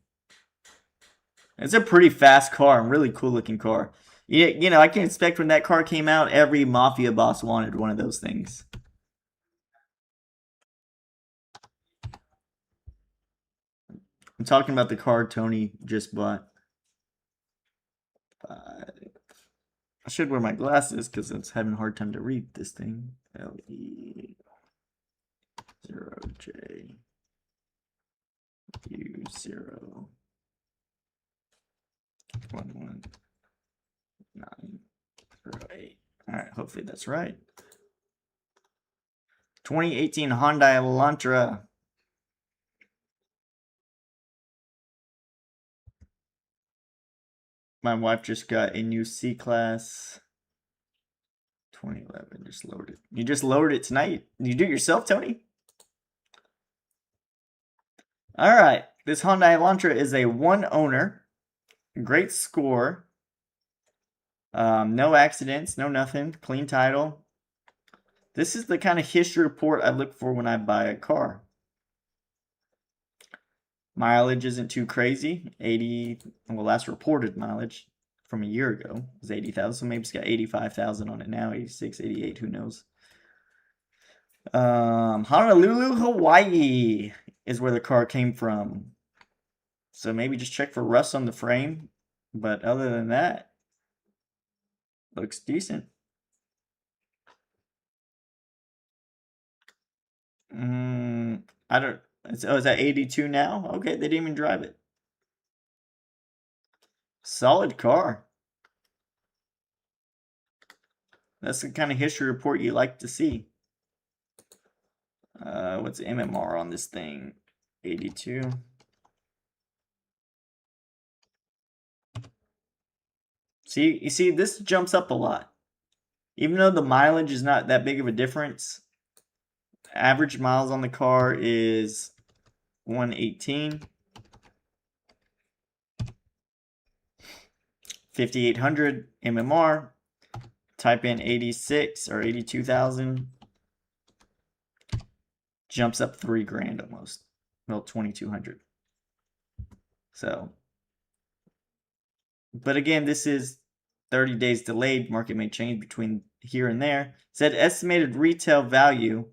It's a pretty fast car, really cool looking car. You know, I can expect when that car came out, every mafia boss wanted one of those things. I'm talking about the car Tony just bought. I should wear my glasses because it's having a hard time to read this thing. LE 0J U0 11908. All right, hopefully that's right. 2018 Hyundai Elantra. My wife just got a new C-Class. 2011, just loaded. You just loaded it tonight? You do it yourself, Tony? All right, this Hyundai Elantra is a one owner. Great score. No accidents, no nothing. Clean title. This is the kind of history report I look for when I buy a car. Mileage isn't too crazy. 80, well, last reported mileage from a year ago was 80,000. So maybe it's got 85,000 on it now. 86, 88, who knows. Honolulu, Hawaii is where the car came from. So maybe just check for rust on the frame. But other than that, looks decent. I don't. Oh, is that 82 now? Okay, they didn't even drive it. Solid car. That's the kind of history report you like to see. What's the MMR on this thing? 82. See, you see, this jumps up a lot. Even though the mileage is not that big of a difference, average miles on the car is 118. 5,800 MMR. Type in 86 or 82,000. Jumps up 3 grand almost. Well, 2,200. So, but again, this is 30 days delayed. Market may change between here and there. Said estimated retail value.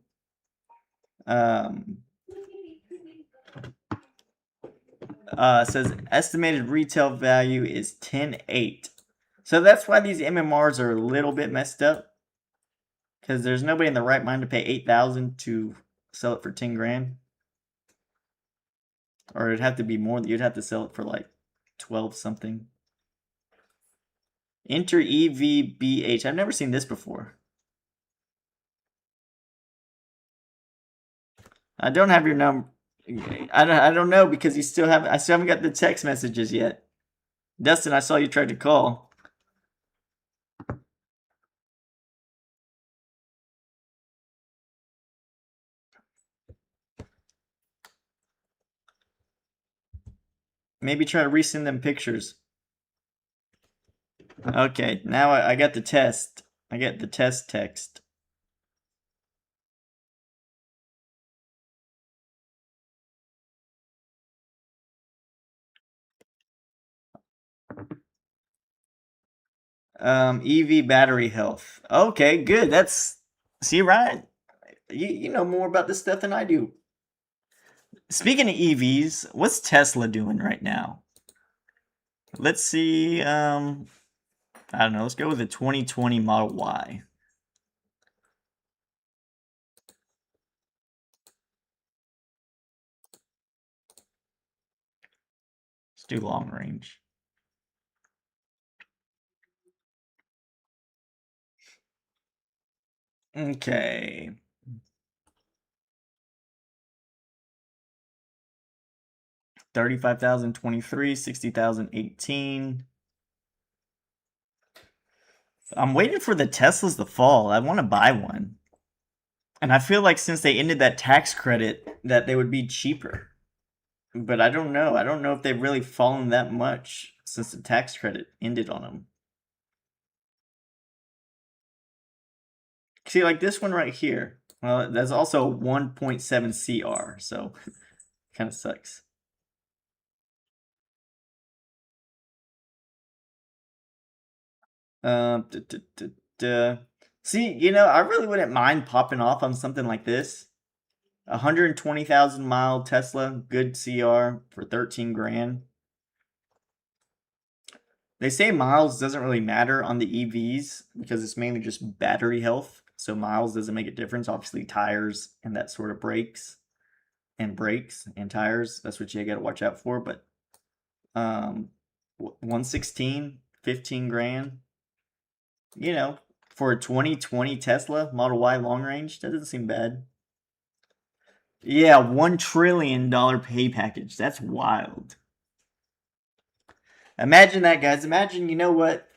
Says estimated retail value is 10.8. So that's why these MMRs are a little bit messed up. Because there's nobody in the right mind to pay 8,000 to sell it for 10 grand. Or it'd have to be more. You'd have to sell it for like 12 something. Enter EVBH. I've never seen this before. I don't have your number. I don't know because I still haven't got the text messages yet. Dustin, I saw you tried to call. Maybe try to resend them pictures. Okay, now I got the test. I get the test text. EV battery health. Okay, good. See, Ryan, you know more about this stuff than I do. Speaking of EVs, what's Tesla doing right now? Let's see. I don't know. Let's go with the 2020 Model Y. Let's do long range. Okay. $35,023, $60,018. I'm waiting for the Teslas to fall. I want to buy one. And I feel like since they ended that tax credit, that they would be cheaper. But I don't know. I don't know if they've really fallen that much since the tax credit ended on them. See, like this one right here. Well, that's also 1.7 CR, so kind of sucks. See, you know, I really wouldn't mind popping off on something like this. 120,000 mile Tesla, good CR for 13 grand. They say miles doesn't really matter on the EVs because it's mainly just battery health. So miles doesn't make a difference. Obviously, tires and that sort of brakes and tires. That's what you got to watch out for. But 116, 15 grand. You know, for a 2020 Tesla Model Y long range, that doesn't seem bad. Yeah, $1 trillion pay package. That's wild. Imagine that, guys. Imagine, you know what?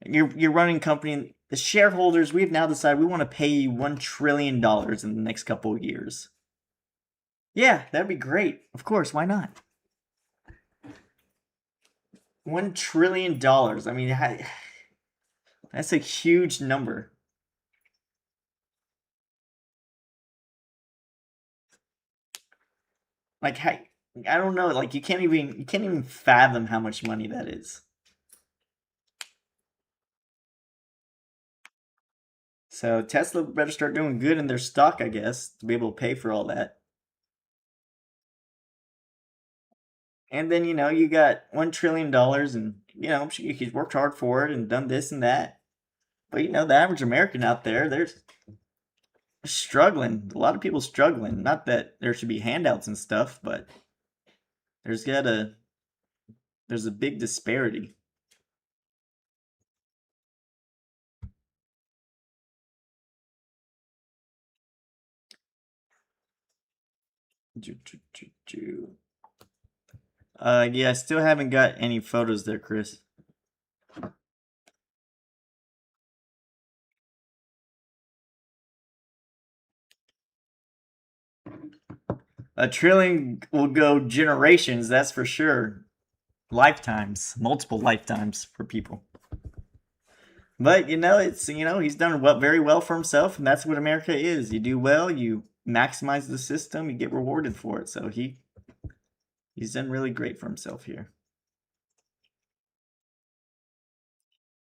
You're running a company. The shareholders, we've now decided we want to pay you $1 trillion in the next couple of years. Yeah, that'd be great. Of course, why not? $1 trillion. I mean, that's a huge number. Like, I don't know. Like, you can't even fathom how much money that is. So Tesla better start doing good in their stock, I guess, to be able to pay for all that. And then, you know, you got $1 trillion and, you know, he's worked hard for it and done this and that. But, you know, the average American out there, they're struggling. A lot of people struggling. Not that there should be handouts and stuff, but there's a big disparity. Yeah, I still haven't got any photos there, Chris. $1 trillion will go generations, that's for sure. Lifetimes, multiple lifetimes for people. But you know, he's done very well for himself, and that's what America is. You do well, you maximize the system, you get rewarded for it. So he's done really great for himself here.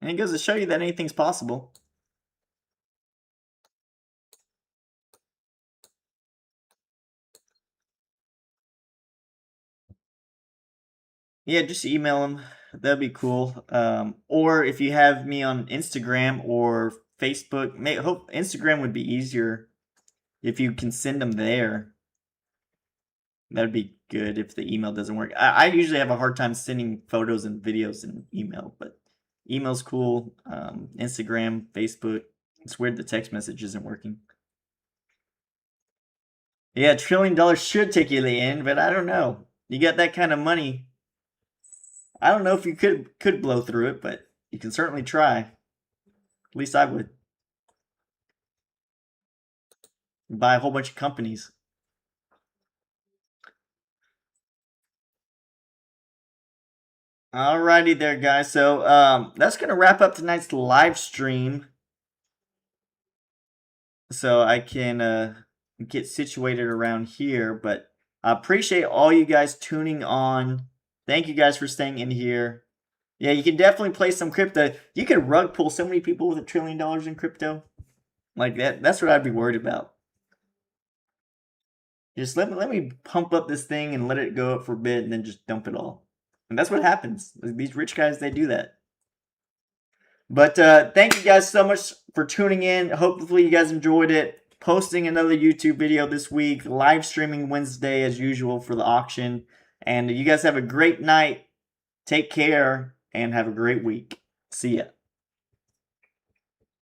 And it goes to show you that anything's possible. Yeah, just email him. That'd be cool. Or if you have me on Instagram or Facebook, hope Instagram would be easier if you can send them there. That'd be good if the email doesn't work. I usually have a hard time sending photos and videos in email, but email's cool. Instagram, Facebook. It's weird the text message isn't working. Yeah, $1 trillion should take you to the end, but I don't know. You got that kind of money. I don't know if you could blow through it, but you can certainly try. At least I would. Buy a whole bunch of companies. Alrighty there, guys. So that's gonna wrap up tonight's live stream. So I can get situated around here, but I appreciate all you guys tuning on. Thank you guys for staying in here. Yeah, you can definitely play some crypto. You can rug pull so many people with $1 trillion in crypto. Like that's what I'd be worried about. Just let me pump up this thing and let it go up for a bit and then just dump it all. And that's what happens. These rich guys, they do that. But thank you guys so much for tuning in. Hopefully you guys enjoyed it. Posting another YouTube video this week. Live streaming Wednesday as usual for the auction. And you guys have a great night. Take care and have a great week. See ya.